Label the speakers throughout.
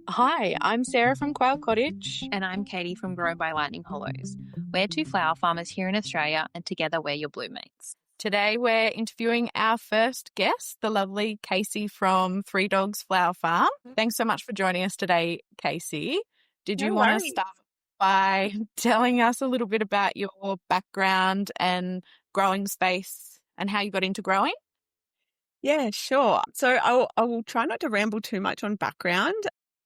Speaker 1: Hi, I'm Sarah from Quail Cottage.
Speaker 2: And I'm Katie from Grow by Lightning Hollows. We're two flower farmers here in Australia, and together we're your bloommates.
Speaker 1: Today we're interviewing our first guest, the lovely Casey from Three Dogs Flower Farm. Thanks so much for joining us today, Casey. Did you
Speaker 2: No
Speaker 1: want to
Speaker 2: worries.
Speaker 1: start by telling us a little bit about your background and growing space and how you got into growing?
Speaker 3: Yeah, sure. So I will try not to ramble too much on background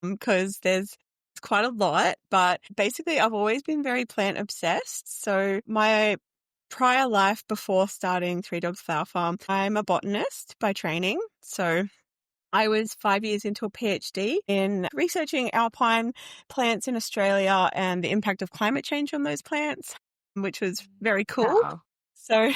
Speaker 3: because there's quite a lot, but basically I've always been very plant obsessed. So my prior life before starting Three Dogs Flower Farm, I'm a botanist by training. So I was 5 years into a PhD in researching alpine plants in Australia and the impact of climate change on those plants, which was very cool.
Speaker 2: Wow.
Speaker 3: So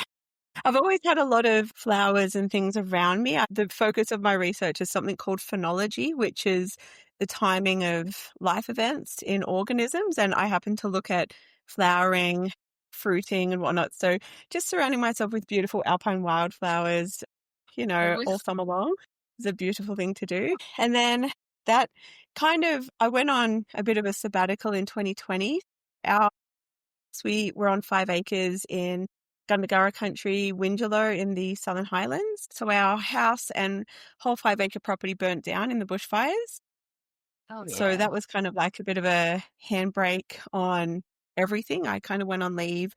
Speaker 3: I've always had a lot of flowers and things around me. The focus of my research is something called phenology, which is the timing of life events in organisms. And I happen to look at flowering, fruiting and whatnot. So just surrounding myself with beautiful alpine wildflowers, all summer long is a beautiful thing to do. And then that I went on a bit of a sabbatical in 2020. We were on 5 acres in Gundagara country, Windjallow in the Southern Highlands. So our house and whole 5 acre property burnt down in the bushfires.
Speaker 2: Oh,
Speaker 3: So
Speaker 2: yeah.
Speaker 3: that was kind of like a bit of a handbrake on everything. I kind of went on leave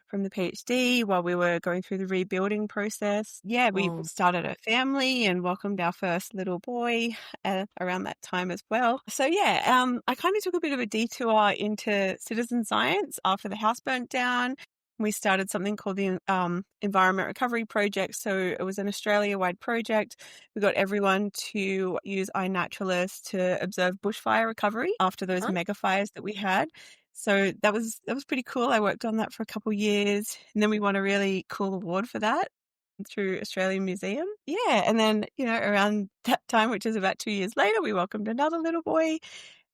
Speaker 3: from the PhD while we were going through the rebuilding process. Yeah, we started a family and welcomed our first little boy around that time as well. So yeah, I kind of took a bit of a detour into citizen science after the house burnt down. We started something called the Environment Recovery Project. So it was an Australia-wide project. We got everyone to use iNaturalist to observe bushfire recovery after those mega fires that we had. So that was pretty cool. I worked on that for a couple of years, and then we won a really cool award for that through Australian Museum. Yeah, and then around that time, which is about 2 years later, we welcomed another little boy.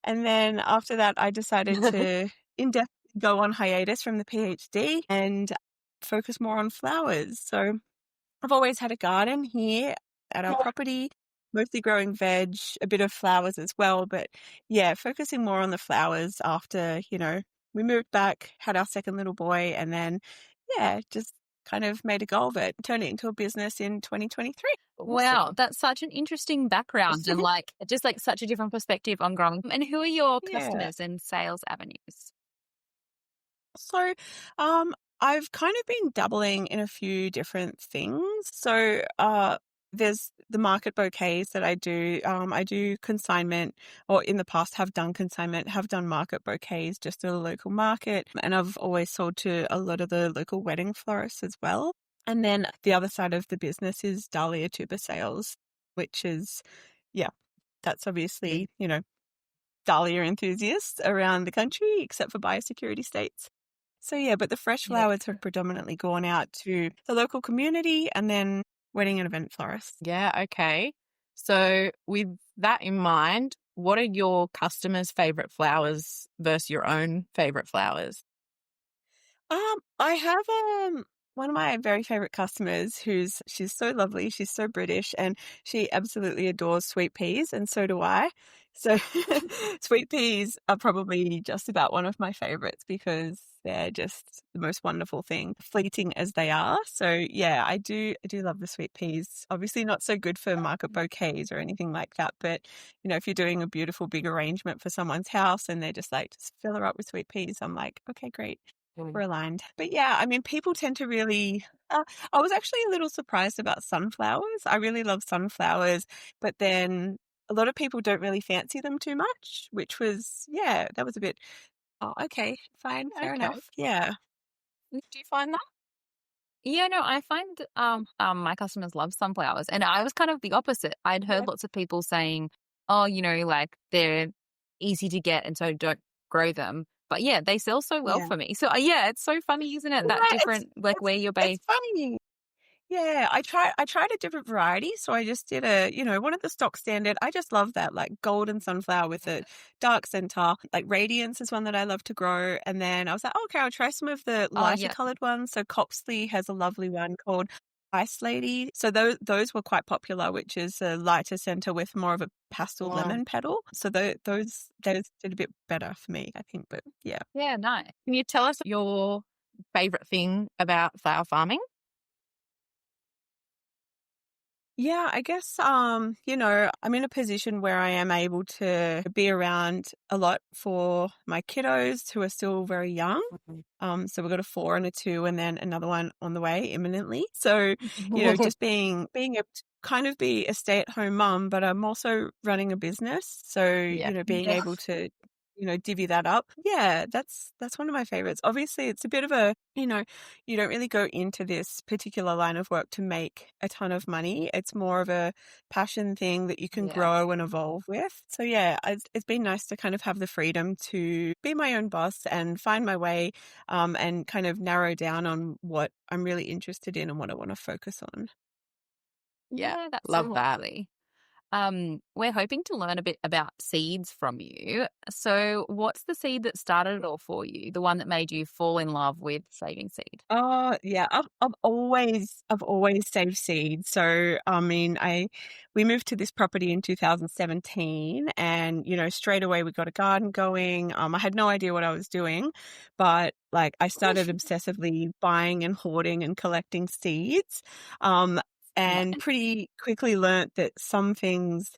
Speaker 3: And then after that, I decided to indefinitely go on hiatus from the PhD and focus more on flowers. So I've always had a garden here at our property, mostly growing veg, a bit of flowers as well. But yeah, focusing more on the flowers after, we moved back, had our second little boy, and then, yeah, just kind of made a goal of it, turned it into a business in 2023.
Speaker 2: Wow, that's such an interesting background and just such a different perspective on growing. And who are your
Speaker 3: Yeah.
Speaker 2: customers and sales avenues?
Speaker 3: So, I've kind of been dabbling in a few different things. So, there's the market bouquets that I do. I do consignment, or in the past have done consignment, have done market bouquets just at a local market. And I've always sold to a lot of the local wedding florists as well. And then the other side of the business is dahlia tuber sales, which is, yeah, that's obviously, dahlia enthusiasts around the country, except for biosecurity states. So yeah, but the fresh flowers have predominantly gone out to the local community and then wedding and event florists.
Speaker 1: Yeah, okay. So with that in mind, what are your customers' favorite flowers versus your own favorite flowers?
Speaker 3: I have one of my very favorite customers she's so lovely, she's so British, and she absolutely adores sweet peas, and so do I. So sweet peas are probably just about one of my favorites because they're just the most wonderful thing, fleeting as they are. So yeah, I do love the sweet peas. Obviously not so good for market bouquets or anything like that, but if you're doing a beautiful big arrangement for someone's house and they're just fill her up with sweet peas, I'm like, okay, great. We're aligned. But yeah, I mean, people tend to really, I was actually a little surprised about sunflowers. I really love sunflowers, but then a lot of people don't really fancy them too much, which was, yeah, that was a bit, oh, okay, fine, fair enough. Yeah.
Speaker 1: Do you find that?
Speaker 2: Yeah, no, I find my customers love sunflowers, and I was kind of the opposite. I'd heard lots of people saying, "Oh, they're easy to get, and so don't grow them." But yeah, they sell so well for me. So yeah, it's so funny, isn't it? That
Speaker 3: Yeah,
Speaker 2: different, where you're based.
Speaker 3: it's funny. Yeah, I tried a different variety. So I just did one of the stock standard. I just love that golden sunflower with a dark center. Radiance is one that I love to grow. And then I was like, okay, I'll try some of the lighter colored ones. So Copsley has a lovely one called Ice Lady. So those were quite popular, which is a lighter center with more of a pastel lemon petal. So those did a bit better for me, I think. But yeah.
Speaker 2: Yeah, nice.
Speaker 1: Can you tell us your favorite thing about flower farming?
Speaker 3: Yeah, I guess, I'm in a position where I am able to be around a lot for my kiddos who are still very young. So we've got a 4 and a 2 and then another one on the way imminently. So, just being able to kind of be a stay-at-home mum, but I'm also running a business. So,
Speaker 1: Yeah.
Speaker 3: being able to, divvy that up. Yeah, that's one of my favorites. Obviously, it's a bit of a, you don't really go into this particular line of work to make a ton of money. It's more of a passion thing that you can
Speaker 2: Yeah.
Speaker 3: grow and evolve with. So yeah, it's been nice to kind of have the freedom to be my own boss and find my way, and kind of narrow down on what I'm really interested in and what I want to focus on.
Speaker 1: Yeah,
Speaker 2: That's
Speaker 1: love
Speaker 2: so
Speaker 1: that.
Speaker 2: lovely. We're hoping to learn a bit about seeds from you. So, what's the seed that started it all for you? The one that made you fall in love with saving seed?
Speaker 3: Oh, yeah. I've always saved seeds. So, I mean, we moved to this property in 2017 and, straight away we got a garden going. I had no idea what I was doing, but like I started obsessively buying and hoarding and collecting seeds. And pretty quickly learnt that some things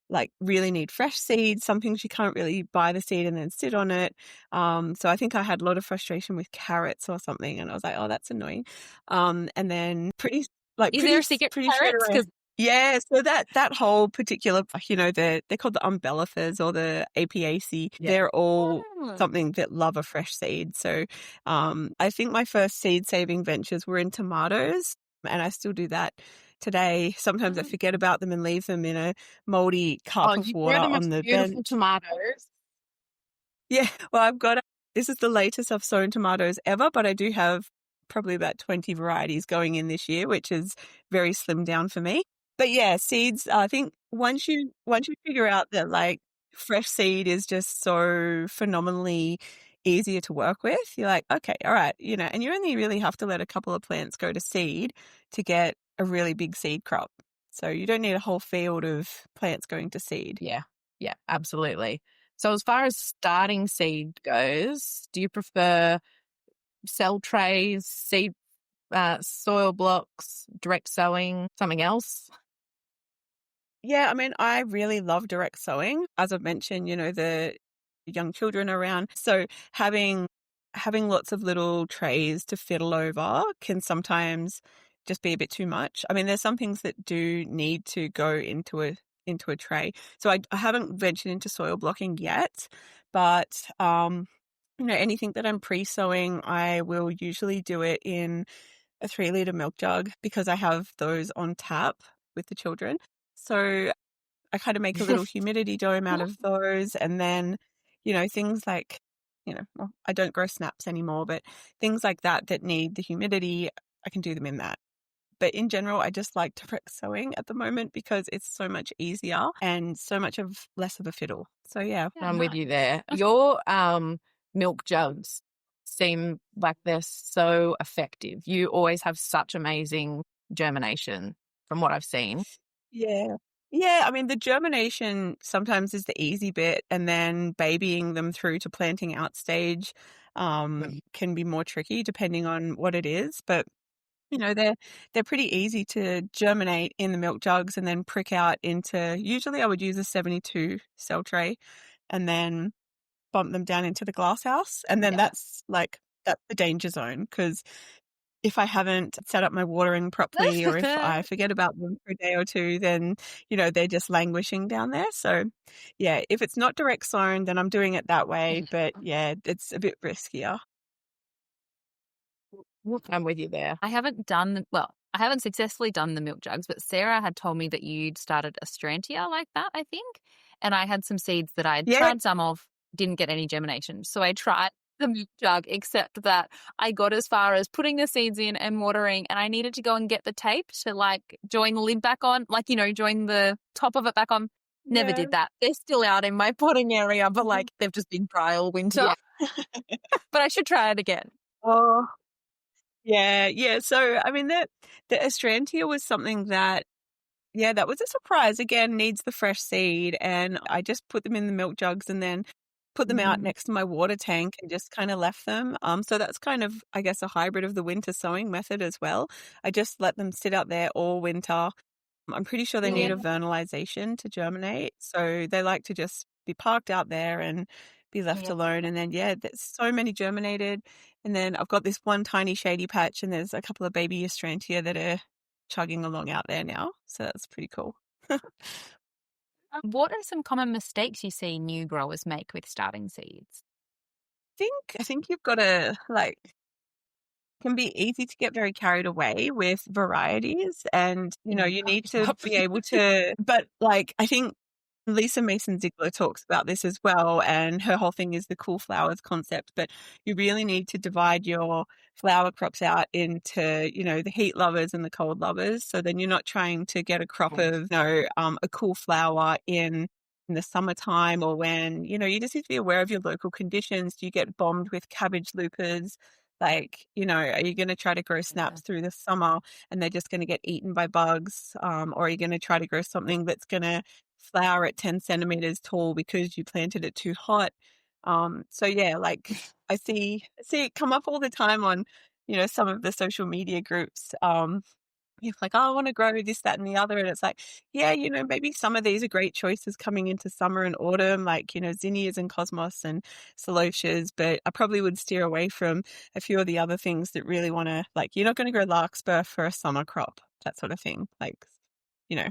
Speaker 3: like really need fresh seeds. Some things you can't really buy the seed and then sit on it. So I think I had a lot of frustration with carrots or something, and I was like, "Oh, that's annoying." And then
Speaker 2: Is there a secret
Speaker 3: pretty straight
Speaker 2: carrots?
Speaker 3: away.
Speaker 2: Because
Speaker 3: Yeah, so that whole particular, they're called the umbellifers or the Apiaceae.
Speaker 1: Yeah.
Speaker 3: They're all something that love a fresh seed. So I think my first seed saving ventures were in tomatoes, and I still do that today. Sometimes I forget about them and leave them in a moldy cup
Speaker 1: Oh,
Speaker 3: of
Speaker 1: you grow
Speaker 3: water
Speaker 1: the
Speaker 3: on
Speaker 1: most
Speaker 3: the
Speaker 1: beautiful
Speaker 3: bench.
Speaker 1: tomatoes.
Speaker 3: Yeah, well, this is the latest I've sown tomatoes ever, but I do have probably about 20 varieties going in this year, which is very slimmed down for me. But yeah, seeds, I think once you figure out that like fresh seed is just so phenomenally easier to work with, you're like, okay, all right, and you only really have to let a couple of plants go to seed to get a really big seed crop. So you don't need a whole field of plants going to seed.
Speaker 1: Yeah. Yeah, absolutely. So as far as starting seed goes, do you prefer cell trays, seed, soil blocks, direct sowing, something else?
Speaker 3: Yeah, I mean, I really love direct sewing. As I've mentioned, the young children around. So having lots of little trays to fiddle over can sometimes just be a bit too much. I mean, there's some things that do need to go into a tray. So I haven't ventured into soil blocking yet, but anything that I'm pre-sowing, I will usually do it in a 3-liter milk jug because I have those on tap with the children. So I kind of make a little humidity dome out of those. And then, things like, well, I don't grow snaps anymore, but things like that need the humidity, I can do them in that. But in general, I just like direct sewing at the moment because it's so much easier and so much of less of a fiddle. So yeah.
Speaker 1: I'm with you there. Your milk jugs seem like they're so effective. You always have such amazing germination from what I've seen.
Speaker 3: Yeah. Yeah, I mean, the germination sometimes is the easy bit, and then babying them through to planting out stage can be more tricky depending on what it is. But they're pretty easy to germinate in the milk jugs and then prick out into. Usually, I would use a 72 cell tray, and then bump them down into the glass house, and then that's the danger zone because if I haven't set up my watering properly or if I forget about them for a day or two, then, they're just languishing down there. So, yeah, if it's not direct sown, then I'm doing it that way. But yeah, it's a bit riskier.
Speaker 1: I'm with you there.
Speaker 2: I haven't successfully done the milk jugs, but Sarah had told me that you'd started a Astrantia like that, I think. And I had some seeds that I'd
Speaker 3: Yeah.
Speaker 2: tried some of, didn't get any germination. So I tried the milk jug, except that I got as far as putting the seeds in and watering, and I needed to go and get the tape to like join the lid back on, like, join the top of it back on. Never
Speaker 3: Yeah.
Speaker 2: did that. They're still out in my potting area, but like they've just been dry all winter.
Speaker 1: Yeah.
Speaker 2: But I should try it again.
Speaker 3: Oh, Yeah. So, I mean, the Astrantia was something that, yeah, that was a surprise. Again, needs the fresh seed. And I just put them in the milk jugs and then put them out next to my water tank and just kind of left them. So that's kind of, I guess, a hybrid of the winter sowing method as well. I just let them sit out there all winter. I'm pretty sure they need a vernalization to germinate. So they like to just be parked out there and be left alone. And then, yeah, there's so many germinated. And then I've got this one tiny shady patch and there's a couple of baby Astrantia that are chugging along out there now. So that's pretty cool.
Speaker 2: What are some common mistakes you see new growers make with starting seeds?
Speaker 3: I think you've got to can be easy to get very carried away with varieties and, you need to be able to, but I think Lisa Mason Ziegler talks about this as well, and her whole thing is the cool flowers concept, but you really need to divide your flower crops out into, the heat lovers and the cold lovers. So then you're not trying to get a crop of, a cool flower in the summertime or when, you just need to be aware of your local conditions. Do you get bombed with cabbage loopers? Are you going to try to grow snaps through the summer and they're just going to get eaten by bugs? Or are you going to try to grow something that's going to flower at 10 centimeters tall because you planted it too hot? So yeah, I see it come up all the time on, some of the social media groups. You're like, oh, I want to grow this, that, and the other. And it's like, yeah, maybe some of these are great choices coming into summer and autumn, zinnias and cosmos and celotias, but I probably would steer away from a few of the other things that really want to, you're not going to grow larkspur for a summer crop, that sort of thing. You know,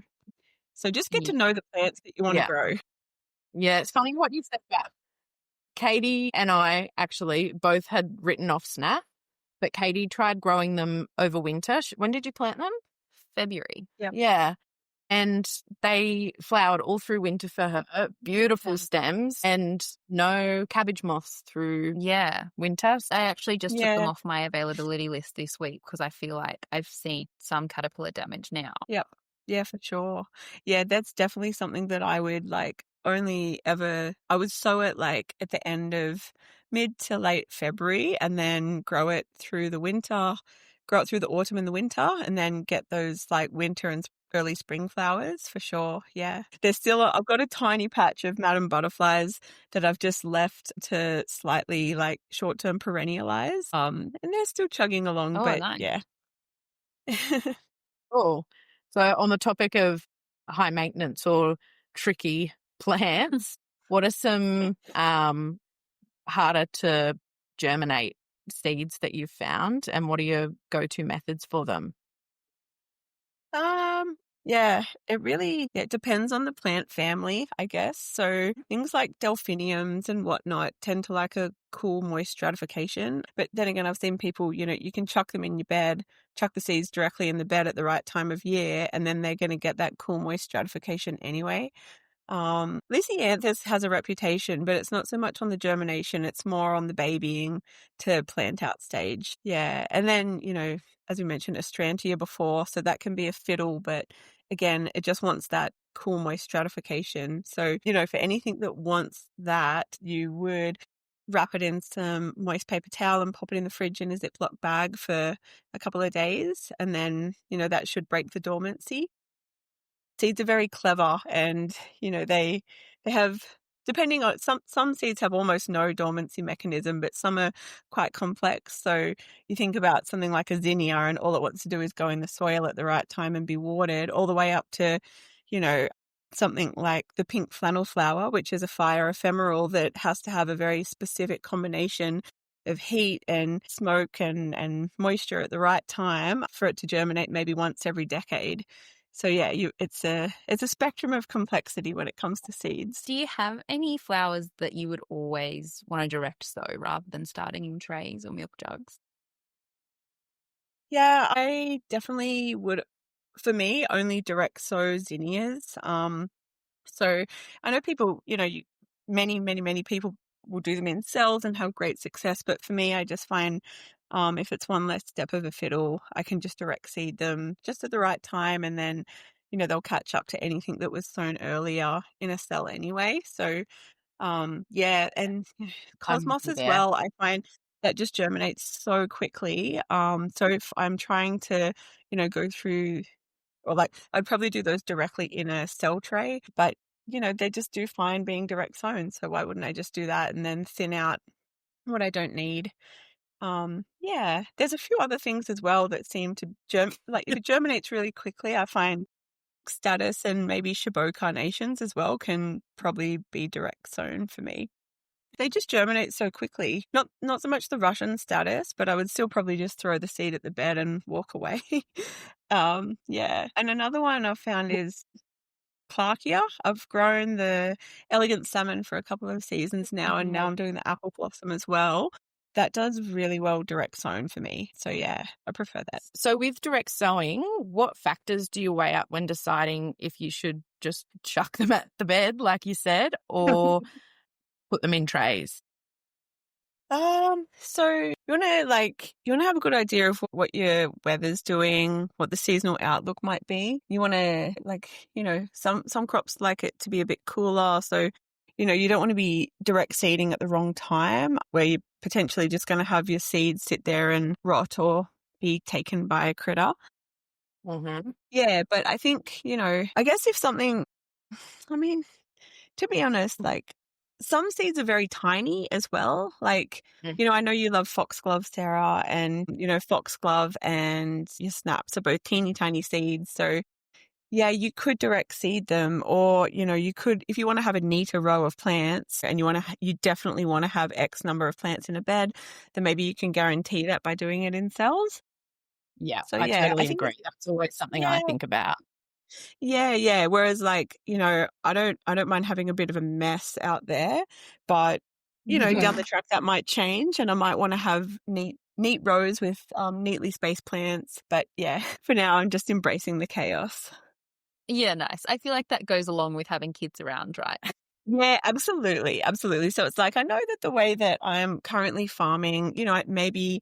Speaker 3: so just get to know the plants that you want to grow.
Speaker 1: Yeah, it's funny what you said about Katie and I actually both had written off snap, but Katie tried growing them over winter. When did you plant them?
Speaker 2: February.
Speaker 3: Yep.
Speaker 1: Yeah. And they flowered all through winter for her. Beautiful stems and no cabbage moths through winter.
Speaker 2: I actually just took them off my availability list this week because I feel like I've seen some caterpillar damage now.
Speaker 3: Yep. Yeah, for sure. Yeah, that's definitely something that I would only ever, I would sow it at the end of mid to late February and then grow it through the winter, grow it through the autumn and the winter, and then get those winter and early spring flowers for sure. Yeah. There's still, I've got a tiny patch of Madam Butterflies that I've just left to slightly short-term perennialize. And they're still chugging along, but
Speaker 2: nice.
Speaker 3: yeah.
Speaker 1: Oh, so on the topic of high maintenance or tricky plants, what are some harder to germinate seeds that you've found, and what are your go-to methods for them?
Speaker 3: Yeah, it depends on the plant family, I guess. So things like delphiniums and whatnot tend to like a cool, moist stratification. But then again, I've seen people, you can chuck them in your bed, chuck the seeds directly in the bed at the right time of year, and then they're going to get that cool, moist stratification anyway. Lysianthus has a reputation, but it's not so much on the germination. It's more on the babying to plant out stage. Yeah. And then, as we mentioned, Astrantia before, so that can be a fiddle, but again, it just wants that cool, moist stratification. So, for anything that wants that, you would wrap it in some moist paper towel and pop it in the fridge in a Ziploc bag for a couple of days. And then, that should break the dormancy. Seeds are very clever and, they have, depending on some seeds have almost no dormancy mechanism, but some are quite complex. So you think about something like a zinnia and all it wants to do is go in the soil at the right time and be watered, all the way up to, something like the pink flannel flower, which is a fire ephemeral that has to have a very specific combination of heat and smoke and moisture at the right time for it to germinate maybe once every decade. So yeah, it's a spectrum of complexity when it comes to seeds.
Speaker 2: Do you have any flowers that you would always want to direct sow rather than starting in trays or milk jugs?
Speaker 3: Yeah, I definitely would. For me, only direct sow zinnias. So I know people, many people will do them in cells and have great success. But for me, I just find if it's one less step of a fiddle, I can just direct seed them just at the right time. And then, they'll catch up to anything that was sown earlier in a cell anyway. So, yeah. And cosmos as well, I find that just germinates so quickly. So if I'm trying to, go through, or like I'd probably do those directly in a cell tray, but they just do fine being direct sown. So why wouldn't I just do that and then thin out what I don't need? Yeah, there's a few other things as well that seem to like if it germinates really quickly, I find status and maybe Chabot carnations as well can probably be direct sown for me. They just germinate so quickly. Not so much the Russian status, but I would still probably just throw the seed at the bed and walk away. Yeah. And another one I've found is Clarkia. I've grown the elegant salmon for a couple of seasons now, and now I'm doing the apple blossom as well. That does really well direct sown for me. So yeah, I prefer that.
Speaker 1: So with direct sowing, what factors do you weigh up when deciding if you should just chuck them at the bed, like you said, or put them in trays?
Speaker 3: So you wanna have a good idea of what your weather's doing, what the seasonal outlook might be. You wanna some crops like it to be a bit cooler, so you don't want to be direct seeding at the wrong time where you're potentially just going to have your seeds sit there and rot or be taken by a critter.
Speaker 1: Mm-hmm.
Speaker 3: Yeah, but I think, I guess if something, I mean, to be honest, like some seeds are very tiny as well. Like, I know you love foxglove, Sarah, and, foxglove and your snaps are both teeny tiny seeds. So yeah, you could direct seed them, or, you could, if you want to have a neater row of plants and you definitely want to have X number of plants in a bed, then maybe you can guarantee that by doing it in cells.
Speaker 1: Yeah,
Speaker 3: So
Speaker 1: I
Speaker 3: yeah, I
Speaker 1: totally
Speaker 3: think
Speaker 1: agree. That's always something I
Speaker 3: yeah,
Speaker 1: think about.
Speaker 3: yeah. Whereas like, I don't mind having a bit of a mess out there, but down the track that might change and I might want to have neat rows with neatly spaced plants. But yeah, for now I'm just embracing the chaos.
Speaker 2: Yeah, nice. I feel like that goes along with having kids around, right?
Speaker 3: Yeah, absolutely. Absolutely. So it's like, I know that the way that I'm currently farming, maybe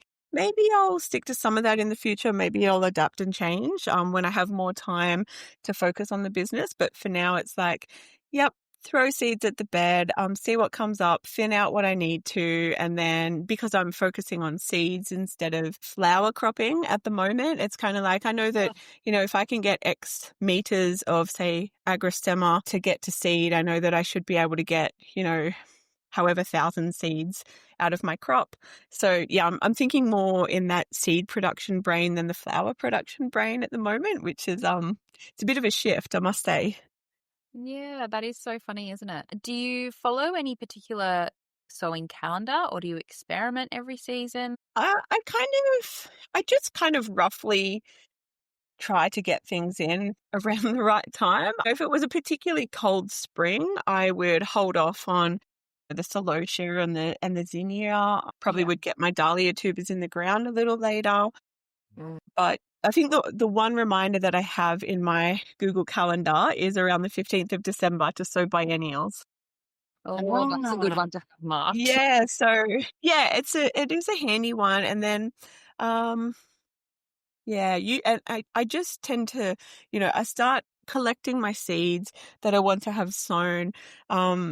Speaker 3: I'll stick to some of that in the future. Maybe I'll adapt and change, when I have more time to focus on the business. But for now, it's like, yep, throw seeds at the bed, see what comes up, thin out what I need to. And then because I'm focusing on seeds instead of flower cropping at the moment, it's kind of like, I know that, if I can get X meters of, say, agrostemma to get to seed, I know that I should be able to get, however 1,000 seeds out of my crop. So yeah, I'm thinking more in that seed production brain than the flower production brain at the moment, which is it's a bit of a shift, I must say.
Speaker 2: Yeah, that is so funny, isn't it? Do you follow any particular sewing calendar or do you experiment every season?
Speaker 3: I just kind of roughly try to get things in around the right time. If it was a particularly cold spring, I would hold off on the celosia and the zinnia. Probably would get my dahlia tubers in the ground a little later. But I think the one reminder that I have in my Google Calendar is around the 15th of December to sow biennials.
Speaker 2: Oh, that's a good one to have marked.
Speaker 3: Yeah, so yeah, it is a handy one. And then yeah, I just tend to, I start collecting my seeds that I want to have sown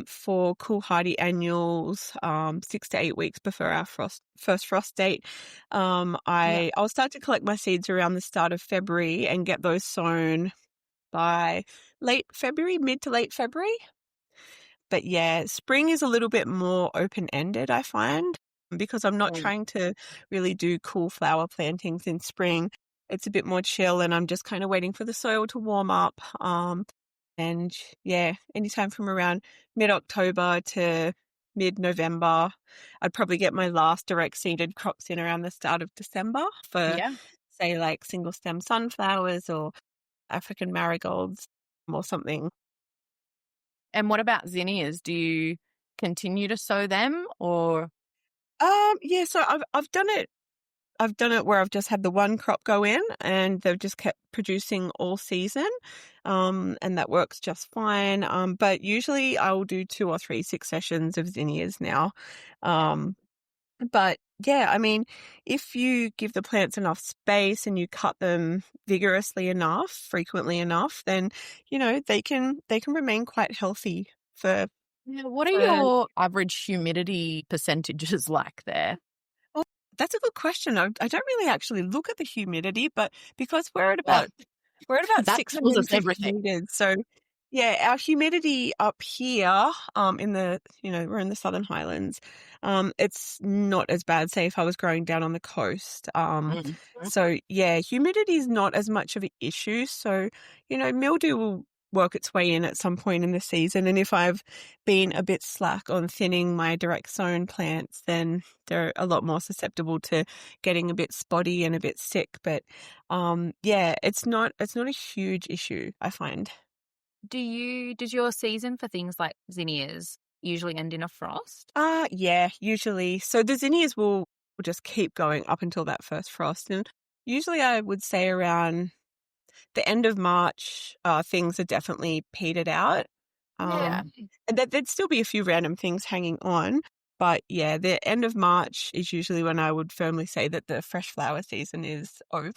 Speaker 3: for cool hardy annuals 6 to 8 weeks before our first frost date. I'll start to collect my seeds around the start of February and get those sown by late February, mid to late February. But yeah, spring is a little bit more open-ended, I find, because I'm not trying to really do cool flower plantings in spring. It's a bit more chill and I'm just kind of waiting for the soil to warm up. And yeah, anytime from around mid-October to mid-November, I'd probably get my last direct seeded crops in around the start of December for, say, like single stem sunflowers or African marigolds or something.
Speaker 1: And what about zinnias? Do you continue to sow them or?
Speaker 3: Yeah, so I've done it. I've done it where I've just had the one crop go in and they've just kept producing all season. And that works just fine. But usually I will do 2 or 3 successions of zinnias now. But yeah, I mean, if you give the plants enough space and you cut them vigorously enough, frequently enough, then, they can remain quite healthy for.
Speaker 1: What are your average humidity percentages like there?
Speaker 3: Oh, That's a good question. I don't really actually look at the humidity, but because we're at about
Speaker 1: That tells us
Speaker 3: 650
Speaker 1: everything.
Speaker 3: meters. So yeah, our humidity up here, in the, we're in the Southern Highlands. It's not as bad, say, if I was growing down on the coast.
Speaker 1: Mm.
Speaker 3: So yeah, humidity is not as much of an issue. So, mildew will work its way in at some point in the season. And if I've been a bit slack on thinning my direct sown plants, then they're a lot more susceptible to getting a bit spotty and a bit sick. But yeah, it's not a huge issue, I find.
Speaker 2: Does your season for things like zinnias usually end in a frost?
Speaker 3: Yeah, usually. So the zinnias will just keep going up until that first frost. And usually I would say around the end of March, things are definitely petered out.
Speaker 2: Yeah.
Speaker 3: And there'd still be a few random things hanging on. But yeah, the end of March is usually when I would firmly say that the fresh flower season is over.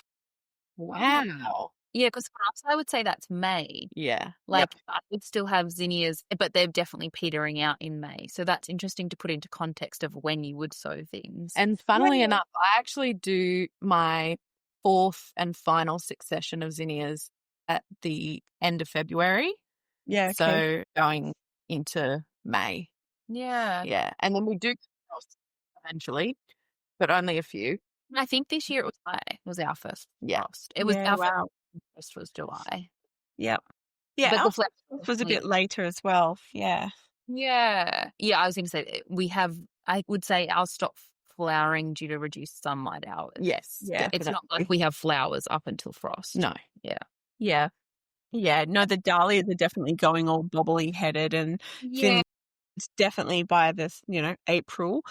Speaker 1: Wow.
Speaker 2: Yeah, because for us, I would say that's May.
Speaker 1: Yeah.
Speaker 2: Like, I would still have zinnias, but they're definitely petering out in May. So that's interesting to put into context of when you would sow things.
Speaker 1: And funnily enough, I actually do my fourth and final succession of zinnias at the end of February.
Speaker 3: Yeah, okay.
Speaker 1: So going into May.
Speaker 2: Yeah.
Speaker 1: Yeah. And then we do frost eventually, but only a few.
Speaker 2: I think this year it was July. It was our first
Speaker 1: Yeah.
Speaker 2: frost. It was
Speaker 3: Yeah,
Speaker 2: our
Speaker 3: wow.
Speaker 2: first was July.
Speaker 3: Yep. Yeah,
Speaker 2: But
Speaker 3: our
Speaker 2: the flex
Speaker 3: frost was a bit later as well. Yeah.
Speaker 2: Yeah. Yeah, I was going to say I would say ours stop flowering due to reduced sunlight hours.
Speaker 1: Yes.
Speaker 3: Yeah.
Speaker 2: It's not like we have flowers up until frost.
Speaker 1: No.
Speaker 2: Yeah.
Speaker 3: Yeah. Yeah. No, the dahlias are definitely going all bubbly headed and
Speaker 2: Yeah.
Speaker 3: it's definitely by this, April.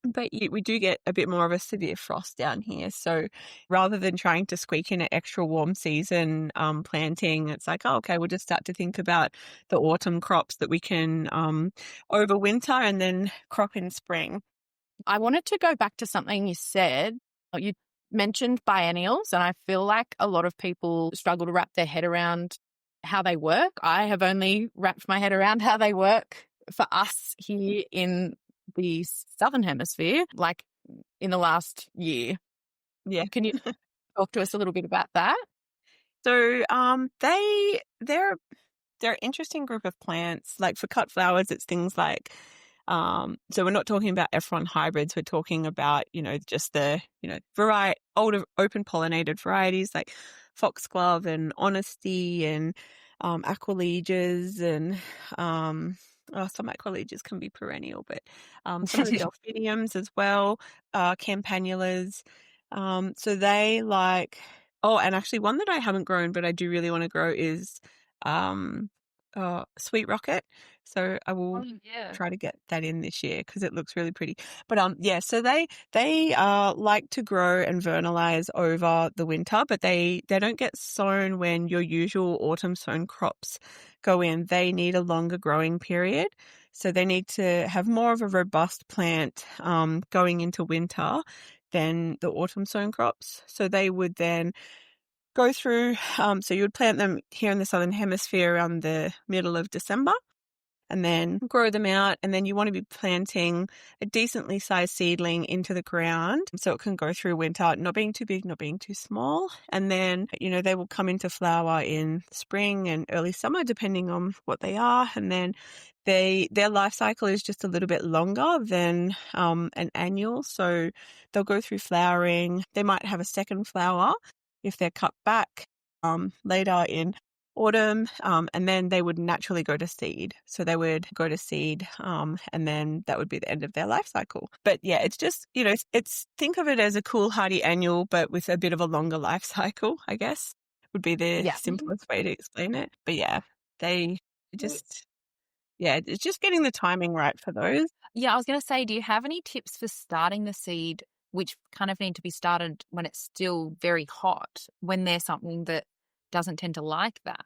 Speaker 3: But we do get a bit more of a severe frost down here. So rather than trying to squeak in an extra warm season planting, it's like, oh, okay, we'll just start to think about the autumn crops that we can overwinter and then crop in spring.
Speaker 1: I wanted to go back to something you said. You mentioned biennials, and I feel like a lot of people struggle to wrap their head around how they work. I have only wrapped my head around how they work for us here in the Southern Hemisphere, like in the last year.
Speaker 3: Yeah.
Speaker 1: Can you talk to us a little bit about that?
Speaker 3: So they're an interesting group of plants. Like for cut flowers, it's things like so we're not talking about F1 hybrids. We're talking about, just the, older open pollinated varieties like foxglove and honesty and aquilegias and some aquilegias can be perennial, but some of the delphiniums as well, campanulas. So they like, and actually one that I haven't grown but I do really want to grow is sweet rocket. So I will try to get that in this year because it looks really pretty. But yeah, so they like to grow and vernalize over the winter, but they don't get sown when your usual autumn sown crops go in. They need a longer growing period. So they need to have more of a robust plant going into winter than the autumn sown crops. So they would then go through, so you would plant them here in the Southern Hemisphere around the middle of December and then grow them out. And then you want to be planting a decently sized seedling into the ground so it can go through winter, not being too big, not being too small. And then, they will come into flower in spring and early summer, depending on what they are. And then their life cycle is just a little bit longer than an annual. So they'll go through flowering. They might have a second flower if they're cut back later in autumn, and then they would naturally go to seed. So they would go to seed, and then that would be the end of their life cycle. But yeah, it's just, it's think of it as a cool, hardy annual, but with a bit of a longer life cycle, I guess, would be the simplest way to explain it. But yeah, it's just getting the timing right for those.
Speaker 2: Yeah, I was going to say, do you have any tips for starting the seed, which kind of need to be started when it's still very hot, when there's something that doesn't tend to like that?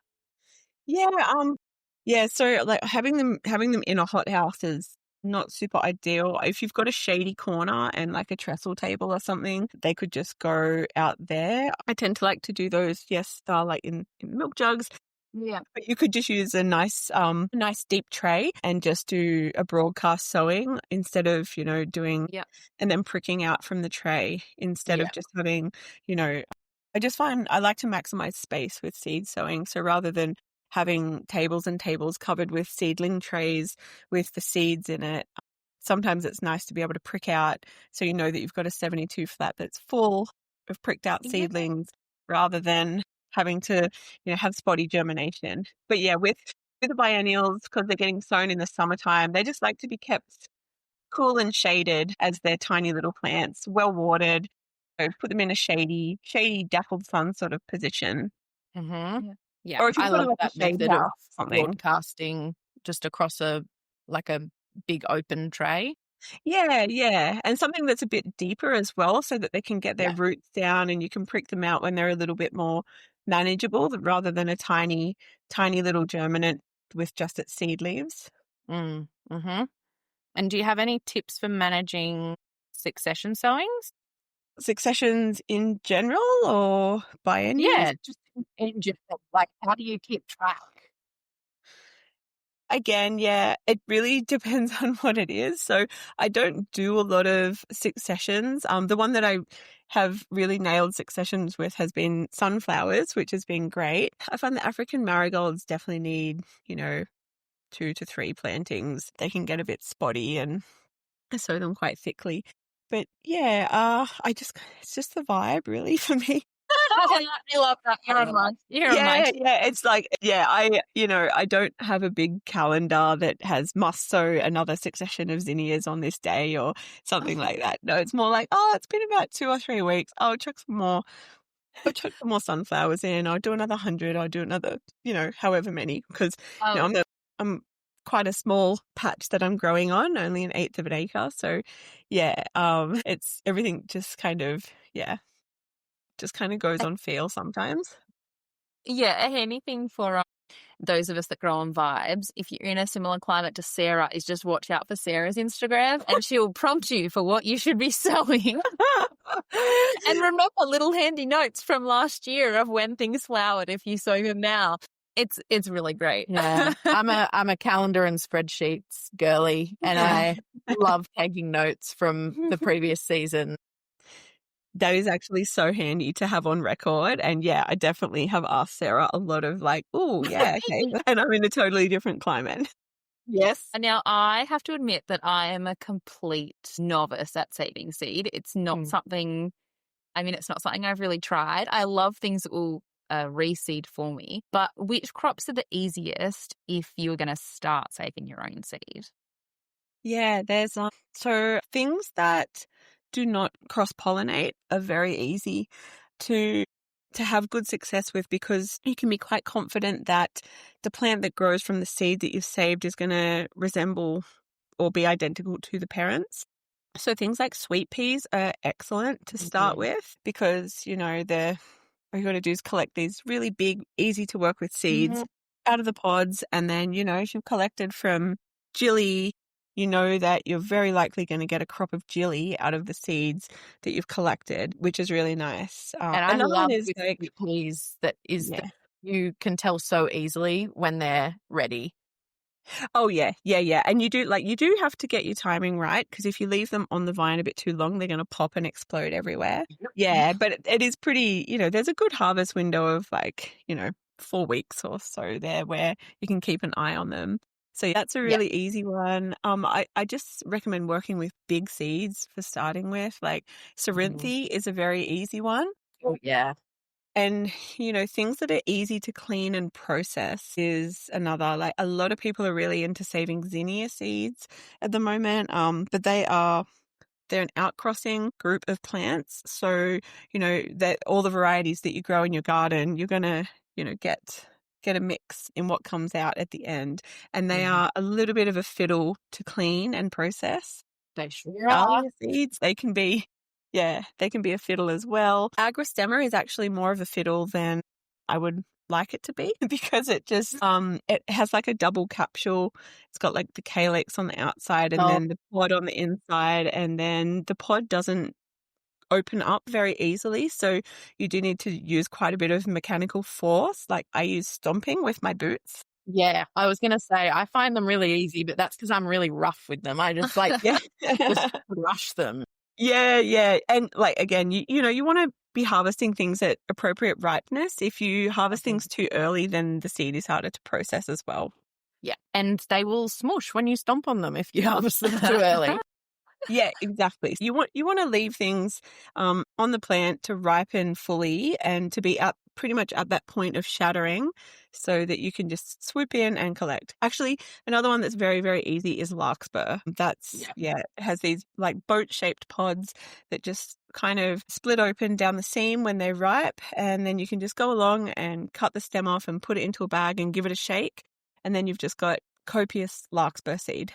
Speaker 3: Yeah, so like having them in a hothouse is not super ideal. If you've got a shady corner and like a trestle table or something, they could just go out there. I tend to like to do those, like in milk jugs.
Speaker 2: Yeah.
Speaker 3: But you could just use a nice deep tray and just do a broadcast sewing instead of, doing
Speaker 2: Yeah.
Speaker 3: and then pricking out from the tray instead
Speaker 1: Yeah.
Speaker 3: of just having, I just find I like to maximize space with seed sowing. So rather than having tables and tables covered with seedling trays with the seeds in it, sometimes it's nice to be able to prick out so you know that you've got a 72 flat that's full of pricked out
Speaker 2: Yeah.
Speaker 3: seedlings rather than having to, have spotty germination. But yeah, with the biennials, because they're getting sown in the summertime, they just like to be kept cool and shaded as they're tiny little plants, well watered. So put them in a shady, dappled sun sort of position.
Speaker 1: Mm-hmm.
Speaker 2: Yeah. Yeah.
Speaker 3: Or if
Speaker 1: I
Speaker 3: you've got
Speaker 1: love
Speaker 3: like a
Speaker 1: that
Speaker 3: shade
Speaker 1: method of
Speaker 3: house or something.
Speaker 1: broadcasting just across a big open tray.
Speaker 3: Yeah, yeah. And something that's a bit deeper as well so that they can get their
Speaker 1: Yeah.
Speaker 3: roots down and you can prick them out when they're a little bit more manageable rather than a tiny, tiny little germinant with just its seed leaves.
Speaker 1: Mm-hmm. And do you have any tips for managing succession sowings?
Speaker 3: Successions in general or biennials?
Speaker 1: Yeah, just in general. Like, how do you keep track?
Speaker 3: Again, yeah, it really depends on what it is. So I don't do a lot of successions. The one that I have really nailed successions with has been sunflowers, which has been great. I find the African marigolds definitely need, 2 to 3 plantings. They can get a bit spotty and I sow them quite thickly. But yeah, it's just the vibe really for me.
Speaker 2: I love that. You're on my.
Speaker 3: Yeah, it's like, I don't have a big calendar that has must sow another succession of zinnias on this day or something like that. No, it's more like, oh, it's been about 2 or 3 weeks. I'll chuck some more. I'll chuck some more sunflowers in. I'll do another 100. I'll do another, however many because
Speaker 2: Oh,
Speaker 3: I'm quite a small patch that I'm growing on, only an eighth of an acre. So yeah, it's everything just kind of goes on feel sometimes.
Speaker 2: yeah. Anything for those of us that grow on vibes. If you're in a similar climate to Sarah, is just watch out for Sarah's Instagram, and she'll prompt you for what you should be sowing. And remember little handy notes from last year of when things flowered if you sow them now. It's really great.
Speaker 1: Yeah, I'm a calendar and spreadsheets girly, and I love taking notes from the previous season.
Speaker 3: That is actually so handy to have on record. And yeah, I definitely have asked Sarah a lot of like, oh, yeah, okay. And I'm in a totally different climate.
Speaker 1: Yes.
Speaker 2: And now I have to admit that I am a complete novice at saving seed. It's not something, it's not something I've really tried. I love things that will reseed for me. But which crops are the easiest if you were going to start saving your own seed?
Speaker 3: Yeah, there's so things that do not cross-pollinate are very easy to have good success with because you can be quite confident that the plant that grows from the seed that you've saved is going to resemble or be identical to the parents. So things like sweet peas are excellent to start with because, all you got to do is collect these really big, easy to work with seeds out of the pods. And then, if you've collected from Jilly, you know that you're very likely going to get a crop of Jilly out of the seeds that you've collected, which is really nice.
Speaker 1: And I
Speaker 3: Another one
Speaker 1: love
Speaker 3: is
Speaker 1: with
Speaker 3: like,
Speaker 1: sweet peas that
Speaker 3: yeah.
Speaker 1: you can tell so easily when they're ready.
Speaker 3: Oh yeah. And you do have to get your timing right because if you leave them on the vine a bit too long, they're going to pop and explode everywhere. Yeah, but it is pretty, there's a good harvest window of 4 weeks or so there where you can keep an eye on them. So that's a really easy one. I just recommend working with big seeds for starting with. Like Cerinthe is a very easy one.
Speaker 1: Oh, yeah.
Speaker 3: And, things that are easy to clean and process is another. Like a lot of people are really into saving zinnia seeds at the moment. But they're an outcrossing group of plants. So, that all the varieties that you grow in your garden, you're going to, get a mix in what comes out at the end. And they are a little bit of a fiddle to clean and process.
Speaker 1: They sure
Speaker 3: Dahlia seeds, they can be a fiddle as well. Agrostemma is actually more of a fiddle than I would like it to be because it just it has like a double capsule. It's got like the calyx on the outside and then the pod on the inside, and then the pod doesn't open up very easily. So you do need to use quite a bit of mechanical force. Like I use stomping with my boots.
Speaker 1: Yeah, I was going to say, I find them really easy, but that's because I'm really rough with them. I just
Speaker 3: Yeah.
Speaker 1: just rush them.
Speaker 3: Yeah. And like, again, you want to be harvesting things at appropriate ripeness. If you harvest things too early, then the seed is harder to process as well.
Speaker 1: Yeah, and they will smush when you stomp on them if you harvest them too early.
Speaker 3: Yeah, exactly. You want to leave things on the plant to ripen fully and to be pretty much at that point of shattering so that you can just swoop in and collect. Actually, another one that's very, very easy is larkspur. It has these like boat-shaped pods that just kind of split open down the seam when they're ripe, and then you can just go along and cut the stem off and put it into a bag and give it a shake, and then you've just got copious larkspur seed.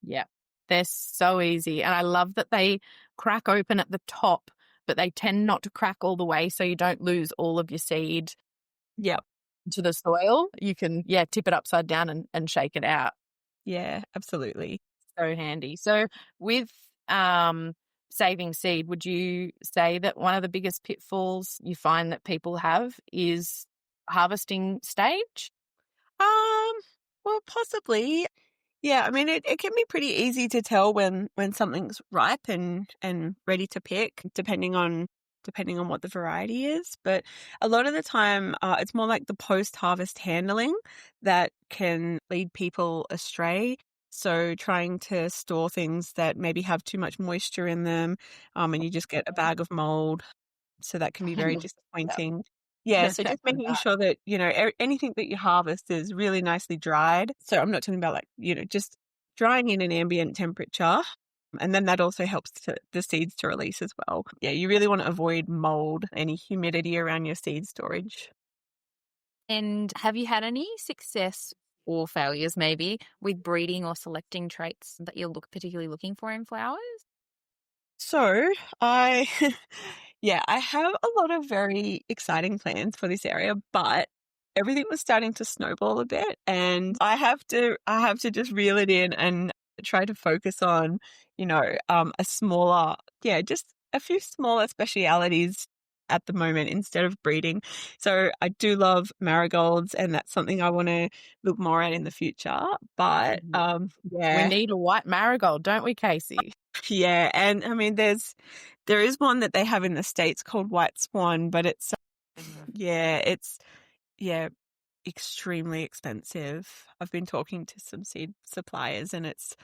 Speaker 1: Yeah, they're so easy. And I love that they crack open at the top, but they tend not to crack all the way so you don't lose all of your seed to the soil. You can, tip it upside down and shake it out.
Speaker 3: Yeah, absolutely.
Speaker 1: So handy. So with saving seed, would you say that one of the biggest pitfalls you find that people have is harvesting stage?
Speaker 3: Well, possibly. Yeah, I mean, it can be pretty easy to tell when something's ripe and ready to pick, depending on what the variety is. But a lot of the time, it's more like the post-harvest handling that can lead people astray. So trying to store things that maybe have too much moisture in them, and you just get a bag of mold. So that can be very disappointing. Yeah, so just making sure that, anything that you harvest is really nicely dried. So I'm not talking about just drying in an ambient temperature. And then that also helps the seeds to release as well. Yeah, you really want to avoid mold, any humidity around your seed storage.
Speaker 2: And have you had any success or failures maybe with breeding or selecting traits that you're particularly looking for in flowers?
Speaker 3: So I I have a lot of very exciting plans for this area, but everything was starting to snowball a bit, and I have to just reel it in and try to focus on, just a few smaller specialities at the moment instead of breeding. So I do love marigolds, and that's something I want to look more at in the future. But
Speaker 1: we need a white marigold, don't we, Casey?
Speaker 3: Yeah, and I mean, there is one that they have in the States called white swan, but it's extremely expensive. I've been talking to some seed suppliers, and it's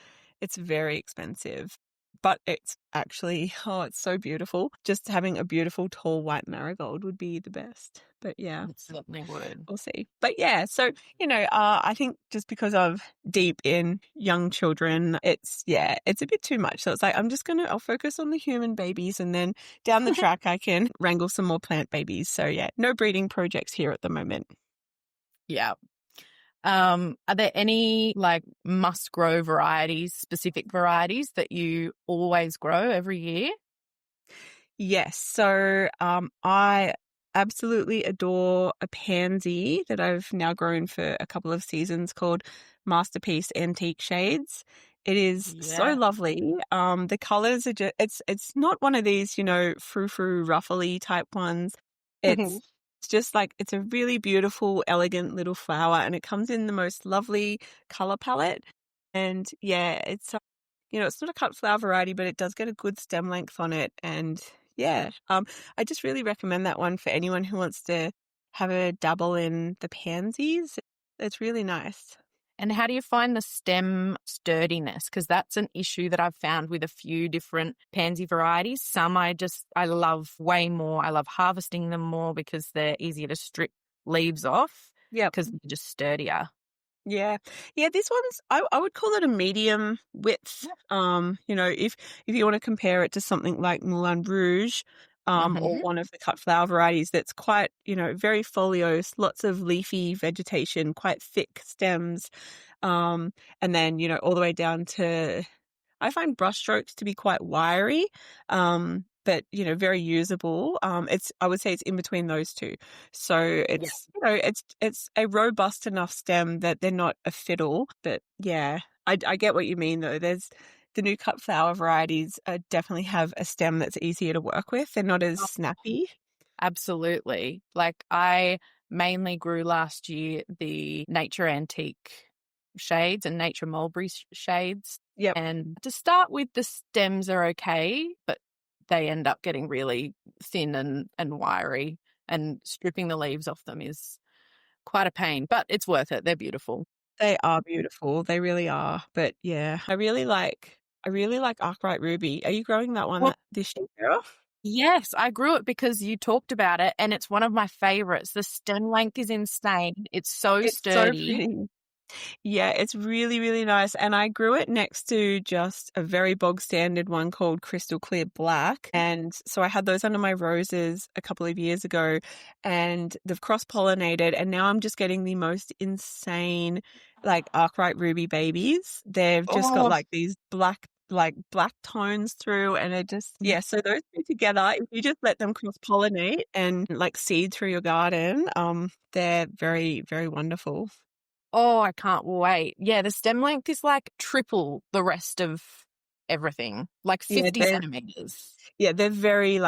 Speaker 3: very expensive. But it's actually, it's so beautiful. Just having a beautiful tall white marigold would be the best. But yeah,
Speaker 1: It certainly would.
Speaker 3: we'll see. But yeah, so, I think just because I'm deep in young children, it's a bit too much. So it's like, I'll focus on the human babies, and then down the track, I can wrangle some more plant babies. So yeah, no breeding projects here at the moment.
Speaker 1: Yeah. Are there any must grow varieties, specific varieties that you always grow every year?
Speaker 3: Yes. So I absolutely adore a pansy that I've now grown for a couple of seasons called Masterpiece Antique Shades. It is so lovely. The colors are it's not one of these, frou-frou ruffly type ones. It's just it's a really beautiful, elegant little flower, and it comes in the most lovely color palette. And yeah, it's it's not a cut flower variety, but it does get a good stem length on it. And yeah, I just really recommend that one for anyone who wants to have a dabble in the pansies. It's really nice.
Speaker 1: And how do you find the stem sturdiness? Because that's an issue that I've found with a few different pansy varieties. Some I love way more. I love harvesting them more because they're easier to strip leaves off.
Speaker 3: Yeah.
Speaker 1: Because they're just sturdier.
Speaker 3: Yeah. Yeah, this one's I would call it a medium width. If you want to compare it to something like Moulin Rouge, or one of the cut flower varieties that's quite, very foliose, lots of leafy vegetation, quite thick stems. And then, all the way down to, I find brushstrokes to be quite wiry, but very usable. I would say it's in between those two. So it's it's a robust enough stem that they're not a fiddle. But yeah, I get what you mean though. the new cut flower varieties definitely have a stem that's easier to work with. They're not as snappy.
Speaker 1: Absolutely. Like I mainly grew last year the Nature Antique shades and Nature Mulberry shades.
Speaker 3: Yep.
Speaker 1: And to start with, the stems are okay, but they end up getting really thin and wiry, and stripping the leaves off them is quite a pain, but it's worth it. They're beautiful.
Speaker 3: They are beautiful. They really are. But yeah, I really like Arkwright Ruby. Are you growing that one this year, Sarah?
Speaker 1: Yes, I grew it because you talked about it, and it's one of my favorites. The stem length is insane. It's so sturdy.
Speaker 3: So pretty. Yeah, it's really, really nice. And I grew it next to just a very bog standard one called Crystal Clear Black. And so I had those under my roses a couple of years ago, and they've cross-pollinated. And now I'm just getting the most insane, like, Arkwright Ruby babies. They've just got like these black tones through, and it just, yeah. So those two together, if you just let them cross-pollinate and like seed through your garden, they're very, very wonderful.
Speaker 1: Oh, I can't wait. Yeah, the stem length is like triple the rest of everything, like 50 centimeters.
Speaker 3: Yeah, they're very,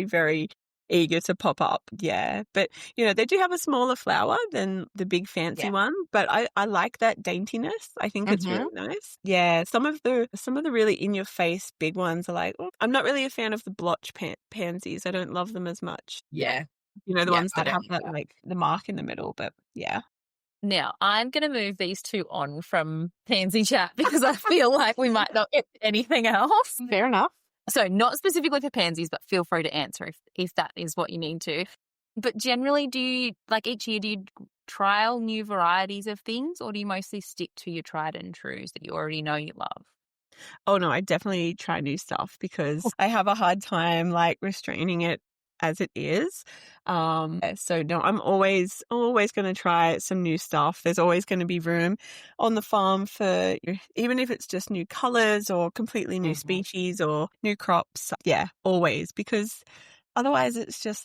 Speaker 3: very eager to pop up. Yeah. But, they do have a smaller flower than the big fancy one. But I like that daintiness. I think it's really nice. Yeah. Some of the really in your face big ones are like, I'm not really a fan of the blotch pansies. I don't love them as much.
Speaker 1: Yeah.
Speaker 3: The ones that have that like the mark in the middle. But yeah.
Speaker 2: Now, I'm going to move these two on from pansy chat because I feel like we might not get anything else.
Speaker 1: Fair enough.
Speaker 2: So not specifically for pansies, but feel free to answer if that is what you need to. But generally, do you, like each year, do you trial new varieties of things, or do you mostly stick to your tried and trues that you already know you love?
Speaker 3: Oh, no, I definitely try new stuff because I have a hard time like restraining it as it is. So no, I'm always going to try some new stuff. There's always going to be room on the farm for, even if it's just new colors or completely new species or new crops. Yeah, always, because otherwise it's just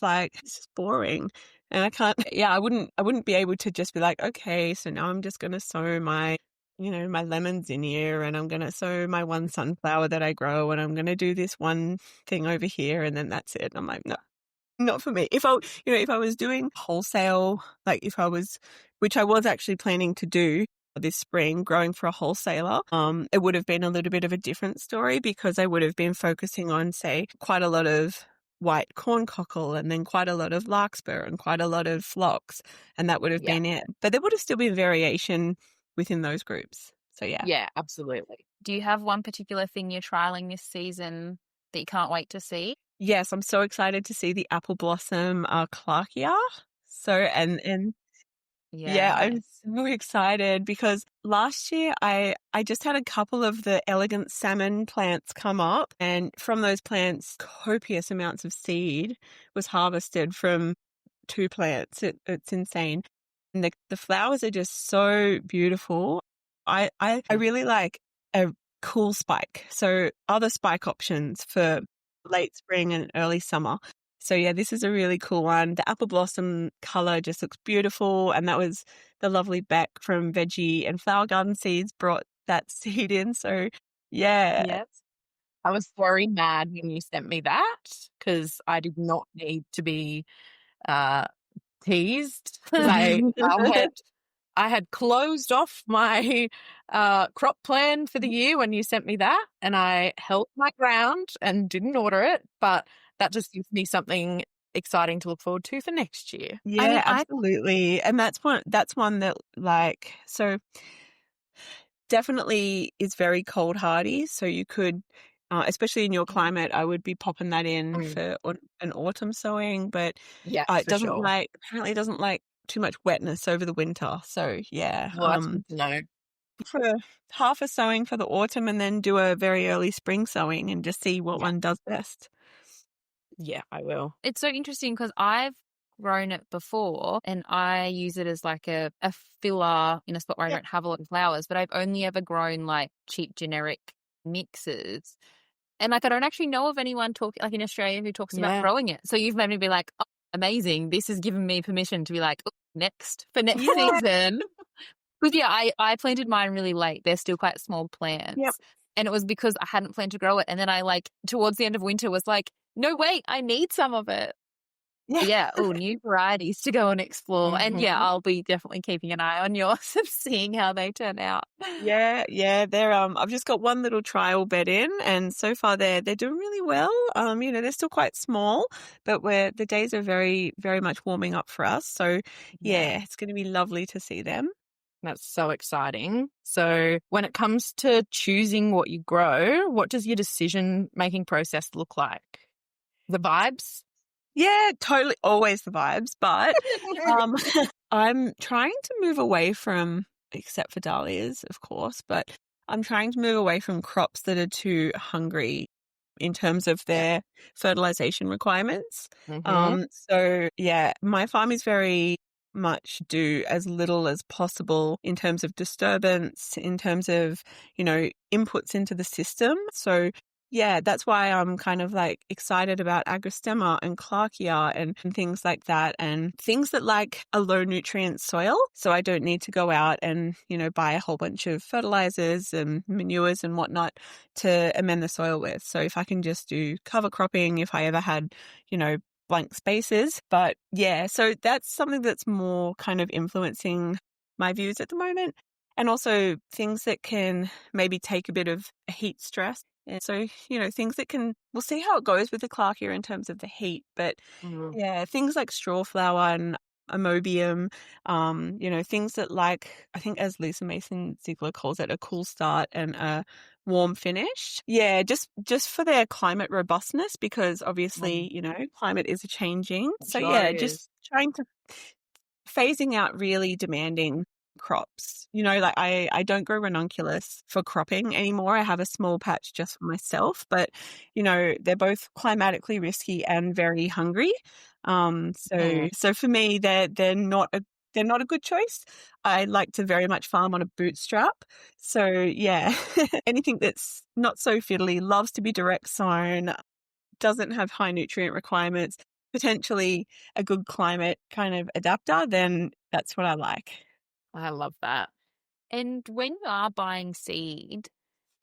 Speaker 3: boring. And I wouldn't be able to just be like, okay, so now I'm just going to sow my lemons in here, and I'm going to sow my one sunflower that I grow, and I'm going to do this one thing over here, and then that's it. I'm like, no, not for me. If I was doing wholesale, which I was actually planning to do this spring, growing for a wholesaler, it would have been a little bit of a different story because I would have been focusing on, say, quite a lot of white corncockle and then quite a lot of larkspur and quite a lot of phlox, and that would have been it. But there would have still been variation within those groups. So yeah.
Speaker 1: Yeah, absolutely.
Speaker 2: Do you have one particular thing you're trialing this season that you can't wait to see?
Speaker 3: Yes, I'm so excited to see the apple blossom Clarkia. So and yeah, I'm so excited because last year I just had a couple of the elegant salmon plants come up, and from those plants copious amounts of seed was harvested from 2 plants. It's insane. And the flowers are just so beautiful. I really like a cool spike. So other spike options for late spring and early summer. So yeah, this is a really cool one. The apple blossom color just looks beautiful. And that was the lovely Beck from Veggie and Flower Garden Seeds brought that seed in. So yeah.
Speaker 1: Yes. I was very mad when you sent me that because I did not need to be teased. I had closed off my crop plan for the year when you sent me that, and I held my ground and didn't order it, but that just gives me something exciting to look forward to for next year.
Speaker 3: Yeah, absolutely. And that's one that so definitely is very cold hardy. So you could, especially in your climate, I would be popping that in for an autumn sowing, but it apparently doesn't like too much wetness over the winter. So yeah,
Speaker 1: well, that's good to know.
Speaker 3: For half a sowing for the autumn and then do a very early spring sowing and just see what one does best.
Speaker 1: Yeah, I will.
Speaker 2: It's so interesting because I've grown it before and I use it as like a filler in a spot where I don't have a lot of flowers, but I've only ever grown like cheap generic mixes. And I don't actually know of anyone in Australia who talks about growing it. So you've made me be like, oh, amazing. This has given me permission to be like, next season. Because I planted mine really late. They're still quite small plants.
Speaker 3: Yep.
Speaker 2: And it was because I hadn't planned to grow it. And then I towards the end of winter was like, no, wait, I need some of it. Yeah. Oh, new varieties to go and explore. And yeah, I'll be definitely keeping an eye on yours and seeing how they turn out.
Speaker 3: Yeah. They're I've just got one little trial bed in, and so far they're doing really well. They're still quite small, but the days are very, very much warming up for us. So yeah, it's going to be lovely to see them.
Speaker 1: That's so exciting. So when it comes to choosing what you grow, what does your decision-making process look like? The vibes?
Speaker 3: Yeah, totally. Always the vibes. But I'm trying to move away from, except for dahlias, of course, but I'm trying to move away from crops that are too hungry in terms of their fertilization requirements. So yeah, my farm is very much do as little as possible in terms of disturbance, in terms of, inputs into the system. So yeah, that's why I'm kind of excited about agrostemma and clarkia and things like that, and things that like a low nutrient soil. So I don't need to go out and, buy a whole bunch of fertilizers and manures and whatnot to amend the soil with. So if I can just do cover cropping, if I ever had, blank spaces. But yeah, so that's something that's more kind of influencing my views at the moment. And also things that can maybe take a bit of heat stress. And so, things that we'll see how it goes with the clarkia in terms of the heat. But yeah, things like straw flower and amobium, things that I think as Lisa Mason Ziegler calls it, a cool start and a warm finish. Yeah, just for their climate robustness, because obviously, climate is changing. So yeah, just trying to phasing out really demanding crops. I don't grow ranunculus for cropping anymore. I have a small patch just for myself, but they're both climatically risky and very hungry. So for me, they're not a good choice. I like to very much farm on a bootstrap. So yeah, anything that's not so fiddly, loves to be direct sown, doesn't have high nutrient requirements, potentially a good climate kind of adapter, then that's what I like.
Speaker 1: I love that.
Speaker 2: And when you are buying seed,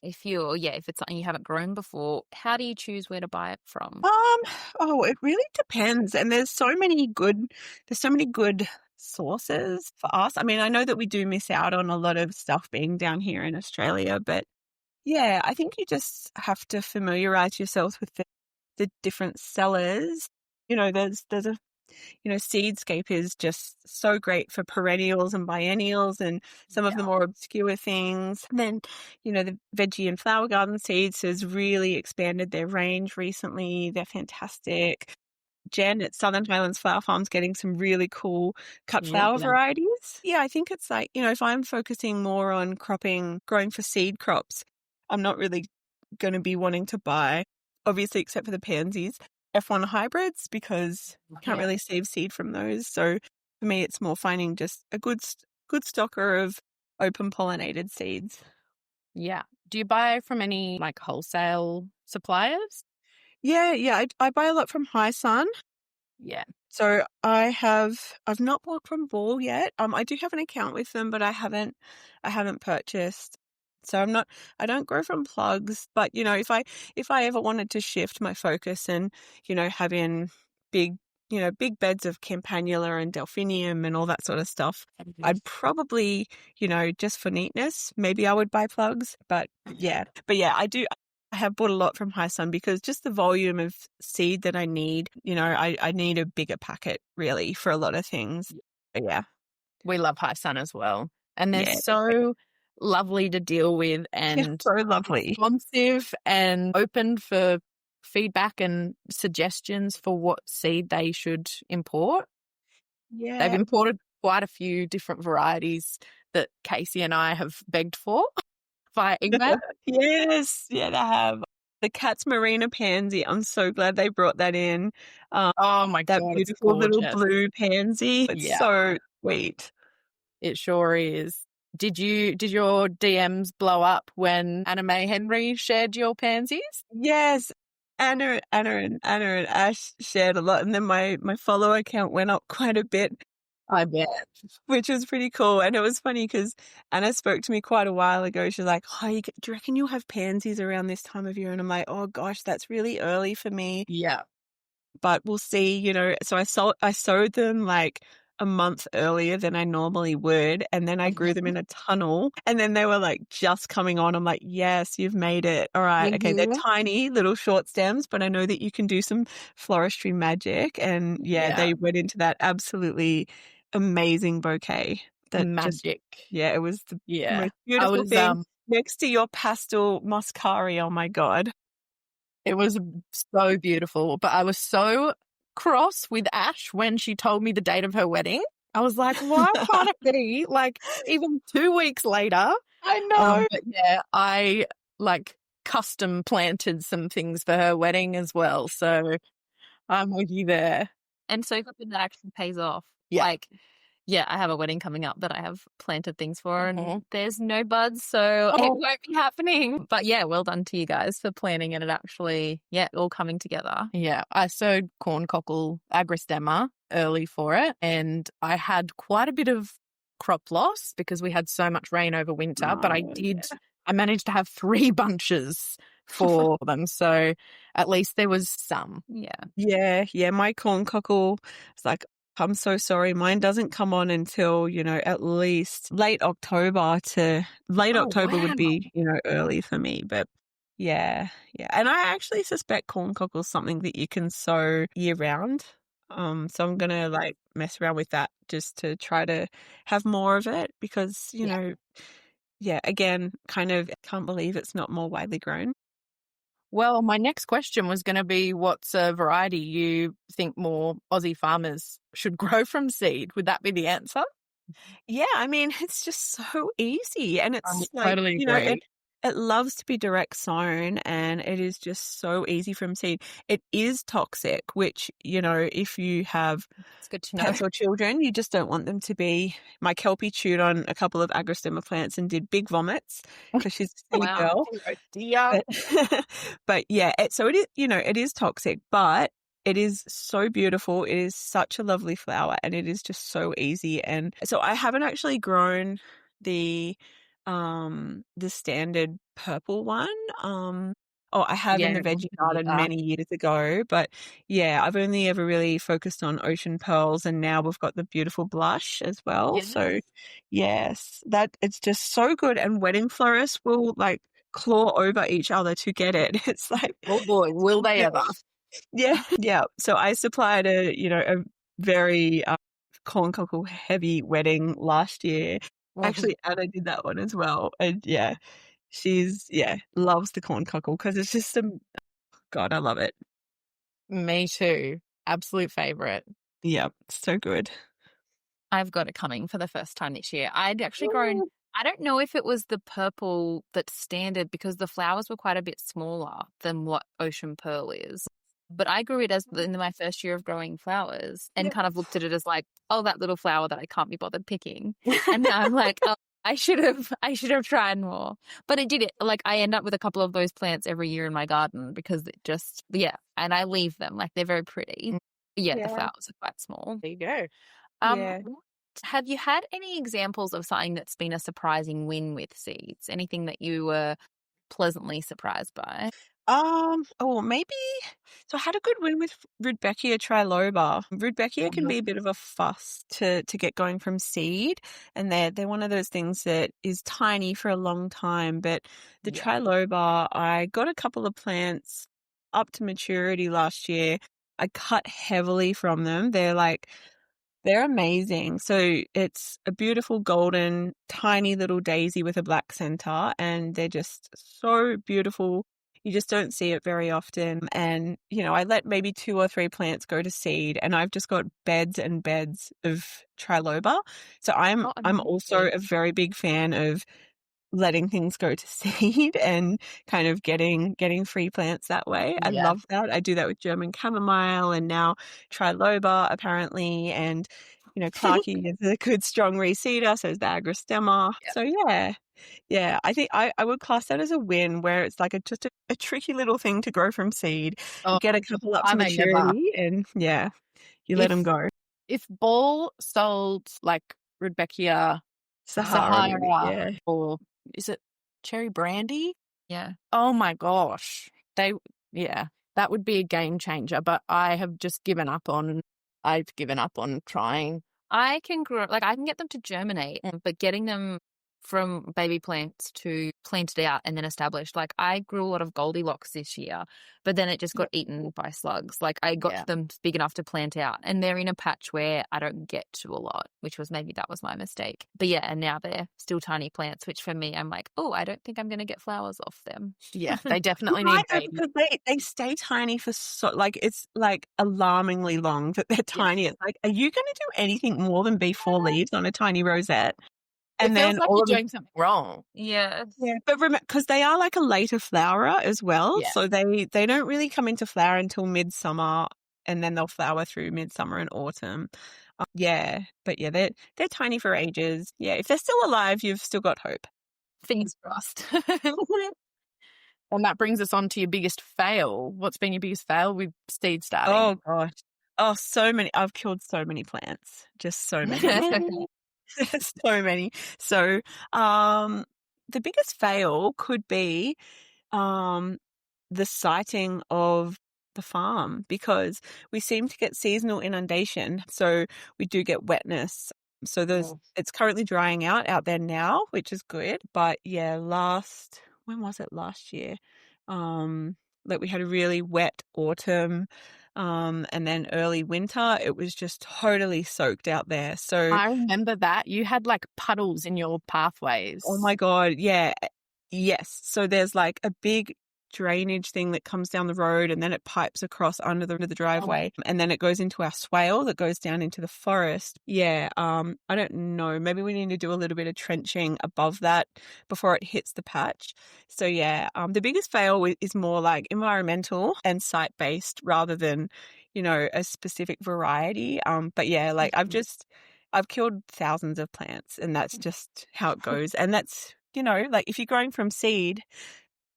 Speaker 2: if it's something you haven't grown before, how do you choose where to buy it from?
Speaker 3: It really depends. And there's so many good sources for us. I mean, I know that we do miss out on a lot of stuff being down here in Australia, but yeah, I think you just have to familiarize yourselves with the different sellers. There's a Seedscape is just so great for perennials and biennials and some of the more obscure things. And then, the Veggie and Flower Garden Seeds has really expanded their range recently. They're fantastic. Jen at Southern Highlands Flower Farm's getting some really cool cut flower varieties. Yeah, I think it's if I'm focusing more on growing for seed crops, I'm not really going to be wanting to buy, obviously, except for the pansies, F1 hybrids, because I can't really save seed from those. So for me, it's more finding just a good stocker of open pollinated seeds.
Speaker 1: Yeah. Do you buy from any wholesale suppliers?
Speaker 3: Yeah. I buy a lot from High Sun.
Speaker 1: Yeah.
Speaker 3: So I've not bought from Ball yet. I do have an account with them, but I haven't purchased. So I don't grow from plugs, but if I ever wanted to shift my focus and, have in big beds of campanula and delphinium and all that sort of stuff, I'd probably, just for neatness, maybe I would buy plugs, but yeah, I have bought a lot from High Sun because just the volume of seed that I need, I need a bigger packet really for a lot of things. But yeah.
Speaker 1: We love High Sun as well. And they're so lovely to deal with and
Speaker 3: so lovely,
Speaker 1: responsive and open for feedback and suggestions for what seed they should import.
Speaker 3: Yeah.
Speaker 1: They've imported quite a few different varieties that Casey and I have begged for via email.
Speaker 3: Yes. Yeah, they have. The Cat's Marina Pansy. I'm so glad they brought that in.
Speaker 1: Oh my
Speaker 3: that
Speaker 1: God,
Speaker 3: beautiful little blue pansy. It's so sweet.
Speaker 1: It sure is. Did your DMs blow up when Anna Mae Henry shared your pansies?
Speaker 3: Yes. Anna and Ash shared a lot, and then my follower count went up quite a bit.
Speaker 1: I bet.
Speaker 3: which was pretty cool. And it was funny because Anna spoke to me quite a while ago. She's like, "Oh, do you reckon you'll have pansies around this time of year?" And I'm like, "Oh gosh, that's really early for me,
Speaker 1: Yeah.
Speaker 3: but we'll see." So I sowed them like a month earlier than I normally would, and then I grew them in a tunnel, and then they were like just coming on. I'm like, "Yes, you've made it. All right, okay." They're
Speaker 1: Mhm.
Speaker 3: tiny little short stems, but I know that you can do some floristry magic, and yeah,
Speaker 1: Yeah.
Speaker 3: they went into that absolutely amazing bouquet. That just
Speaker 1: Magic.
Speaker 3: Yeah, it was the
Speaker 1: Yeah.
Speaker 3: most
Speaker 1: I
Speaker 3: beautiful
Speaker 1: was,
Speaker 3: thing next to your pastel muscari. Oh my God.
Speaker 1: it was so beautiful, but I was so cross with Ash when she told me the date of her wedding. I was like, why can't it be like even 2 weeks later?
Speaker 3: I know.
Speaker 1: But yeah, I like custom planted some things for her wedding as well. So I'm with you there.
Speaker 2: And so hoping that actually pays off.
Speaker 1: Yeah.
Speaker 2: Like, yeah, I have a wedding coming up that I have planted things for, and
Speaker 1: Mhm.
Speaker 2: there's no buds, so it
Speaker 1: Oh.
Speaker 2: won't be happening. But yeah, well done to you guys for planning and it actually, yeah, all coming together.
Speaker 1: Yeah, I sowed corn cockle agrostemma early for it, and I had quite a bit of crop loss because we had so much rain over winter, but
Speaker 3: Oh,
Speaker 1: I managed to have 3 bunches for them, so at least there was some.
Speaker 2: Yeah.
Speaker 3: yeah. My corn cockle, it's like, I'm so sorry. Mine doesn't come on until, at least late October
Speaker 1: Oh,
Speaker 3: would
Speaker 1: wow.
Speaker 3: be, early for me. But yeah, yeah. And I actually suspect corn cockle is something that you can sow year round. So I'm gonna like mess around with that just to try to have more of it because,
Speaker 1: Yeah.
Speaker 3: yeah, again, kind of can't believe it's not more widely grown.
Speaker 1: Well, my next question was gonna be what's a variety you think more Aussie farmers should grow from seed? Would that be the answer?
Speaker 3: Yeah, I mean, it's just so easy and
Speaker 1: I
Speaker 3: it's like,
Speaker 1: totally agree.
Speaker 3: it loves to be direct sown and it is just so easy from seed. It is toxic, which, if you have
Speaker 2: It's good to know.
Speaker 3: pets or children, you just don't want them to be. My Kelpie chewed on a couple of agrostemma plants and did big vomits because she's a silly
Speaker 2: Wow.
Speaker 3: girl.
Speaker 1: Oh dear.
Speaker 3: But, but yeah, so it is, it is toxic, but it is so beautiful. It is such a lovely flower and it is just so easy. And so I haven't actually grown the the standard purple one. I have in
Speaker 1: Yeah,
Speaker 3: the
Speaker 1: it was
Speaker 3: veggie garden
Speaker 1: either.
Speaker 3: many years ago, but yeah, I've only ever really focused on ocean pearls and now we've got the beautiful blush as well.
Speaker 1: Yes.
Speaker 3: So yes, that it's just so good and wedding florists will like claw over each other to get it. It's like,
Speaker 1: Oh boy, will they
Speaker 3: yeah,
Speaker 1: ever?
Speaker 3: yeah. So I supplied a very corn cockle heavy wedding last year.
Speaker 1: Mhm.
Speaker 3: Actually, Anna did that one as well, and yeah, loves the corn cockle because it's just God, I love it.
Speaker 1: Me too. Absolute favorite.
Speaker 3: Yeah, so good.
Speaker 2: I've got it coming for the first time this year. I'd actually grown,
Speaker 3: Ooh.
Speaker 2: I don't know if it was the purple that's standard because the flowers were quite a bit smaller than what Ocean Pearl is. But I grew it as in my first year of growing flowers and
Speaker 3: Yeah.
Speaker 2: kind of looked at it as like, oh, that little flower that I can't be bothered picking. And now I'm like, oh, I should have tried more. But it did it. Like I end up with a couple of those plants every year in my garden because it just, yeah. And I leave them like they're very pretty. But yeah, the
Speaker 3: Yeah,
Speaker 2: flowers are quite small.
Speaker 1: There you go.
Speaker 3: yeah.
Speaker 2: Have you had any examples of something that's been a surprising win with seeds? Anything that you were pleasantly surprised by?
Speaker 3: Maybe. So I had a good win with Rudbeckia triloba. Rudbeckia can
Speaker 1: Mhm.
Speaker 3: be a bit of a fuss to get going from seed, and they're one of those things that is tiny for a long time. But the
Speaker 1: Yeah.
Speaker 3: triloba, I got a couple of plants up to maturity last year. I cut heavily from them. They're amazing. So it's a beautiful golden, tiny little daisy with a black center, and they're just so beautiful. You just don't see it very often. And, I let maybe 2 or 3 plants go to seed, and I've just got beds and beds of triloba. So I'm
Speaker 2: Oh,
Speaker 3: I'm also
Speaker 2: amazing.
Speaker 3: a very big fan of letting things go to seed and kind of getting free plants that way. I
Speaker 1: Yeah.
Speaker 3: love that. I do that with German chamomile and now triloba apparently, and Clarkie is a good strong reseeder, so is the agrostemma.
Speaker 1: Yeah.
Speaker 3: So yeah, I think I would class that as a win where it's like just a tricky little thing to grow from seed. You
Speaker 1: Oh,
Speaker 3: get a couple up to
Speaker 1: I may never.
Speaker 3: maturity and yeah, you let them
Speaker 1: If
Speaker 3: go.
Speaker 1: If Ball sold like Rudbeckia
Speaker 3: Sahara,
Speaker 1: Sahara or is it Cherry Brandy?
Speaker 2: Yeah.
Speaker 1: Oh my gosh. That would be a game changer, but I've given up on trying.
Speaker 2: I can get them to germinate, but getting them from baby plants to planted out and then established. Like I grew a lot of Goldilocks this year, but then it just got eaten by slugs. Like I got them big enough to plant out, and they're in a patch where I don't get to a lot, which was that was my mistake. But yeah, and now they're still tiny plants, which for me, I'm like, oh, I don't think I'm going to get flowers off them.
Speaker 1: Yeah, they definitely need baby.
Speaker 3: Because they stay tiny for it's like alarmingly long that they're tiny. It's like, are you going to do anything more than be 4 leaves on a tiny rosette?
Speaker 1: And it feels like you're doing something wrong.
Speaker 2: Yeah.
Speaker 3: But remember, because they are like a later flowerer as well.
Speaker 1: Yeah.
Speaker 3: So they don't really come into flower until midsummer, and then they'll flower through midsummer and autumn. But they're tiny for ages. Yeah, if they're still alive, you've still got hope.
Speaker 2: Fingers crossed.
Speaker 1: And that brings us on to your biggest fail. What's been your biggest fail with seed starting?
Speaker 3: Oh gosh. Oh, so many. I've killed so many plants. Just so many. So many. So, the biggest fail could be the siting of the farm, because we seem to get seasonal inundation. So we do get wetness. So it's currently drying out there now, which is good. But yeah, when was it? Last year? Like we had a really wet autumn. And then early winter, it was just totally soaked out there. So
Speaker 1: I remember that. You had like puddles in your pathways.
Speaker 3: oh my God, yeah. Yes. So there's like a big drainage thing that comes down the road, and then it pipes across under the driveway, and then it goes into our swale that goes down into the forest. Yeah. I don't know. Maybe we need to do a little bit of trenching above that before it hits the patch. So yeah, the biggest fail is more like environmental and site-based rather than, a specific variety. But yeah, like I've killed thousands of plants, and that's just how it goes. And that's, like if you're growing from seed,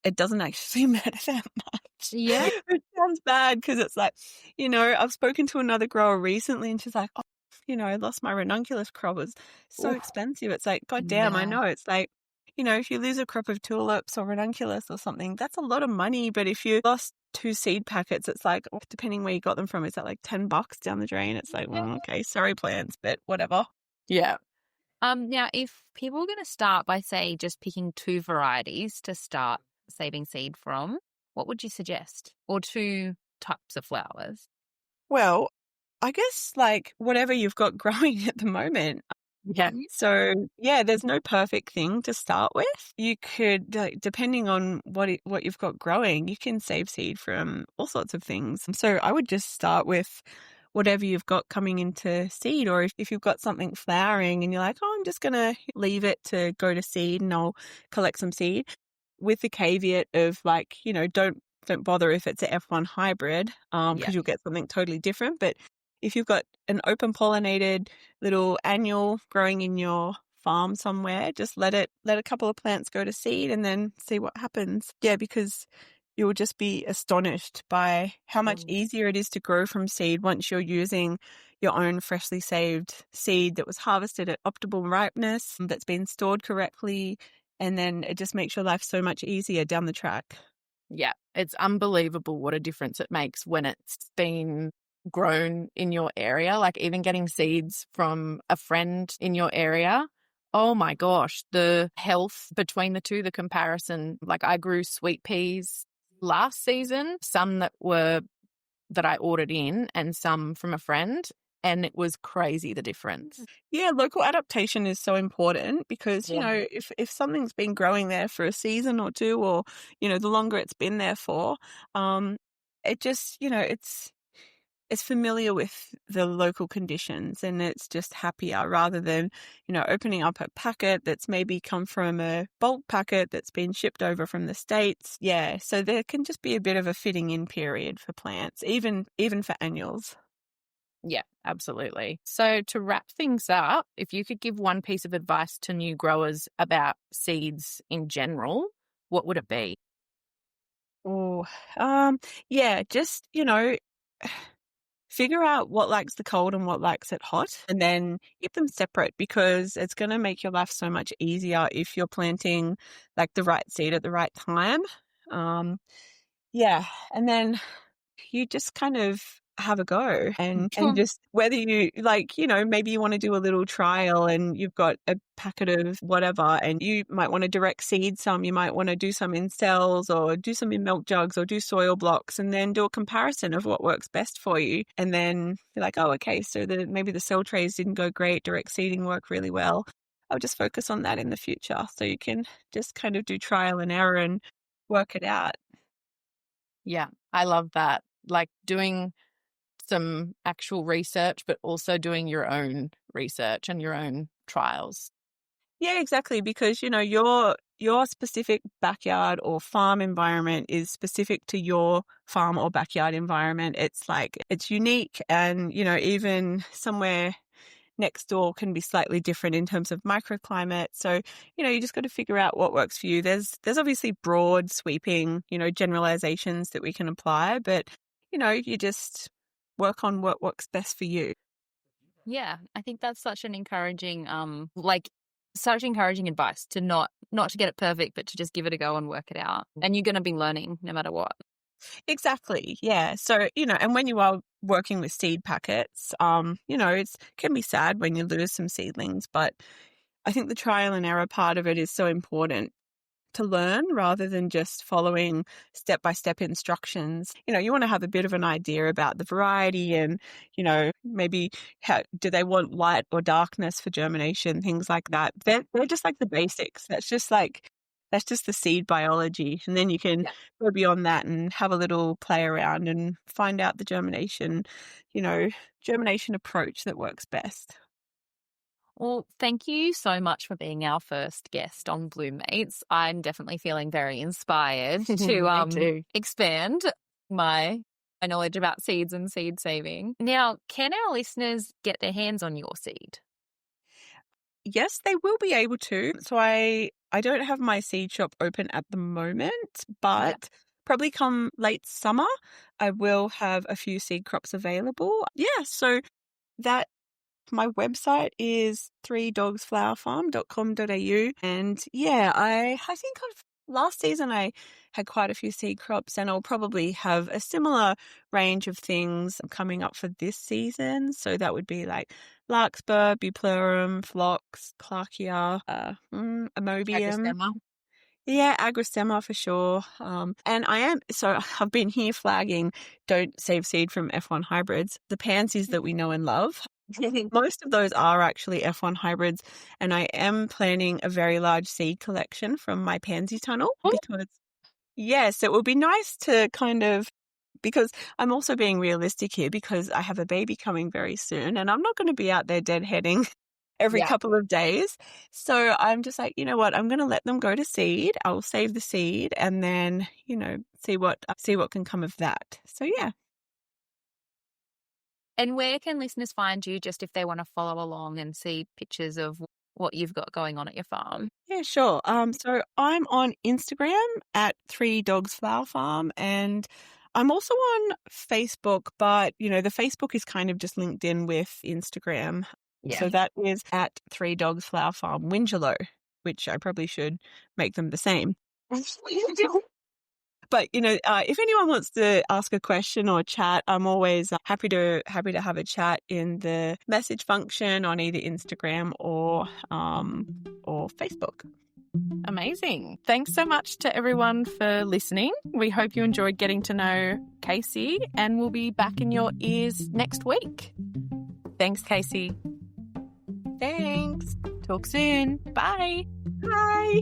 Speaker 3: it doesn't actually matter that much.
Speaker 2: Yeah.
Speaker 3: It sounds bad because it's like, I've spoken to another grower recently, and she's like, oh, I lost my ranunculus crop. It's so expensive. It's like, God damn, I know. It's like, if you lose a crop of tulips or ranunculus or something, that's a lot of money. But if you lost 2 seed packets, it's like, depending where you got them from, is that like $10 down the drain? It's like, well, okay, sorry plants, but whatever.
Speaker 1: Yeah.
Speaker 2: Now, if people are going to start by, say, just picking 2 varieties to start saving seed from, what would you suggest? Or 2 types of flowers?
Speaker 3: Well, I guess like whatever you've got growing at the moment.
Speaker 1: Yeah.
Speaker 3: So yeah, there's no perfect thing to start with. You could, depending on what you've got growing, you can save seed from all sorts of things. So I would just start with whatever you've got coming into seed, or if you've got something flowering and you're like, oh, I'm just going to leave it to go to seed and I'll collect some seed, with the caveat of like, don't bother if it's a F1 hybrid, because you'll get something totally different. But if you've got an open pollinated little annual growing in your farm somewhere, just let a couple of plants go to seed and then see what happens. Yeah, because you'll just be astonished by how much easier it is to grow from seed once you're using your own freshly saved seed that was harvested at optimal ripeness, that's been stored correctly, and then it just makes your life so much easier down the track.
Speaker 1: Yeah, it's unbelievable what a difference it makes when it's been grown in your area, like even getting seeds from a friend in your area. Oh my gosh, the health between the two, the comparison. Like I grew sweet peas last season, some that I ordered in and some from a friend, and it was crazy the difference.
Speaker 3: Yeah, local adaptation is so important because, if something's been growing there for a season or 2, or, the longer it's been there for, it just, it's familiar with the local conditions, and it's just happier rather than, opening up a packet that's maybe come from a bulk packet that's been shipped over from the States. Yeah, so there can just be a bit of a fitting in period for plants, even for annuals.
Speaker 1: Yeah, absolutely. So to wrap things up, if you could give one piece of advice to new growers about seeds in general, what would it be?
Speaker 3: Oh, yeah, just, figure out what likes the cold and what likes it hot, and then keep them separate, because it's going to make your life so much easier if you're planting like the right seed at the right time. Yeah. And then you just kind of have a go and just whether you like, maybe you want to do a little trial and you've got a packet of whatever and you might want to direct seed some, you might want to do some in cells or do some in milk jugs or do soil blocks, and then do a comparison of what works best for you. And then you're like, oh, okay, so maybe the cell trays didn't go great, direct seeding worked really well. I'll just focus on that in the future. So you can just kind of do trial and error and work it out.
Speaker 1: Yeah, I love that. Like doing some actual research, but also doing your own research and your own trials.
Speaker 3: Yeah, exactly. Because, your specific backyard or farm environment is specific to your farm or backyard environment. It's like, it's unique, and, even somewhere next door can be slightly different in terms of microclimate. So, you just got to figure out what works for you. There's obviously broad sweeping, generalizations that we can apply, but, you just work on what works best for you.
Speaker 2: Yeah, I think that's such an encouraging, such encouraging advice to not to get it perfect, but to just give it a go and work it out. And you're going to be learning no matter what.
Speaker 3: Exactly. Yeah. So, and when you are working with seed packets, it can be sad when you lose some seedlings, but I think the trial and error part of it is so important to learn rather than just following step-by-step instructions. You want to have a bit of an idea about the variety and, maybe do they want light or darkness for germination, things like that. They're just like the basics. That's just the seed biology. And then you can go beyond that and have a little play around and find out the germination approach that works best.
Speaker 2: Well, thank you so much for being our first guest on Bloom Mates. I'm definitely feeling very inspired to expand my knowledge about seeds and seed saving. Now, can our listeners get their hands on your seed?
Speaker 3: Yes, they will be able to. So I don't have my seed shop open at the moment, but probably come late summer, I will have a few seed crops available. Yeah, so that my website is 3dogsflowerfarm.com.au. And yeah, I think last season I had quite a few seed crops, and I'll probably have a similar range of things coming up for this season. So that would be like larkspur, bupleurum, phlox, clarkia, amobium.
Speaker 1: Agrostemma.
Speaker 3: Yeah, agrostemma for sure. And I've been here flagging, don't save seed from F1 hybrids, the pansies that we know and love. Most of those are actually F1 hybrids, and I am planning a very large seed collection from my pansy tunnel because, yes, it would be nice to because I'm also being realistic here because I have a baby coming very soon and I'm not going to be out there deadheading every couple of days. So I'm just like, you know what, I'm going to let them go to seed. I'll save the seed and then, see what can come of that. So yeah.
Speaker 2: And where can listeners find you just if they want to follow along and see pictures of what you've got going on at your farm?
Speaker 3: Yeah, sure. So I'm on Instagram at 3dogsflowerfarm, and I'm also on Facebook, but, the Facebook is kind of just linked in with Instagram. Yeah. So that is at 3dogsflowerfarm Wingelow, which I probably should make them the same. But, if anyone wants to ask a question or chat, I'm always happy to have a chat in the message function on either Instagram or Facebook.
Speaker 1: Amazing. Thanks so much to everyone for listening. We hope you enjoyed getting to know Casey, and we'll be back in your ears next week. Thanks, Casey.
Speaker 3: Thanks.
Speaker 1: Talk soon. Bye.
Speaker 3: Bye.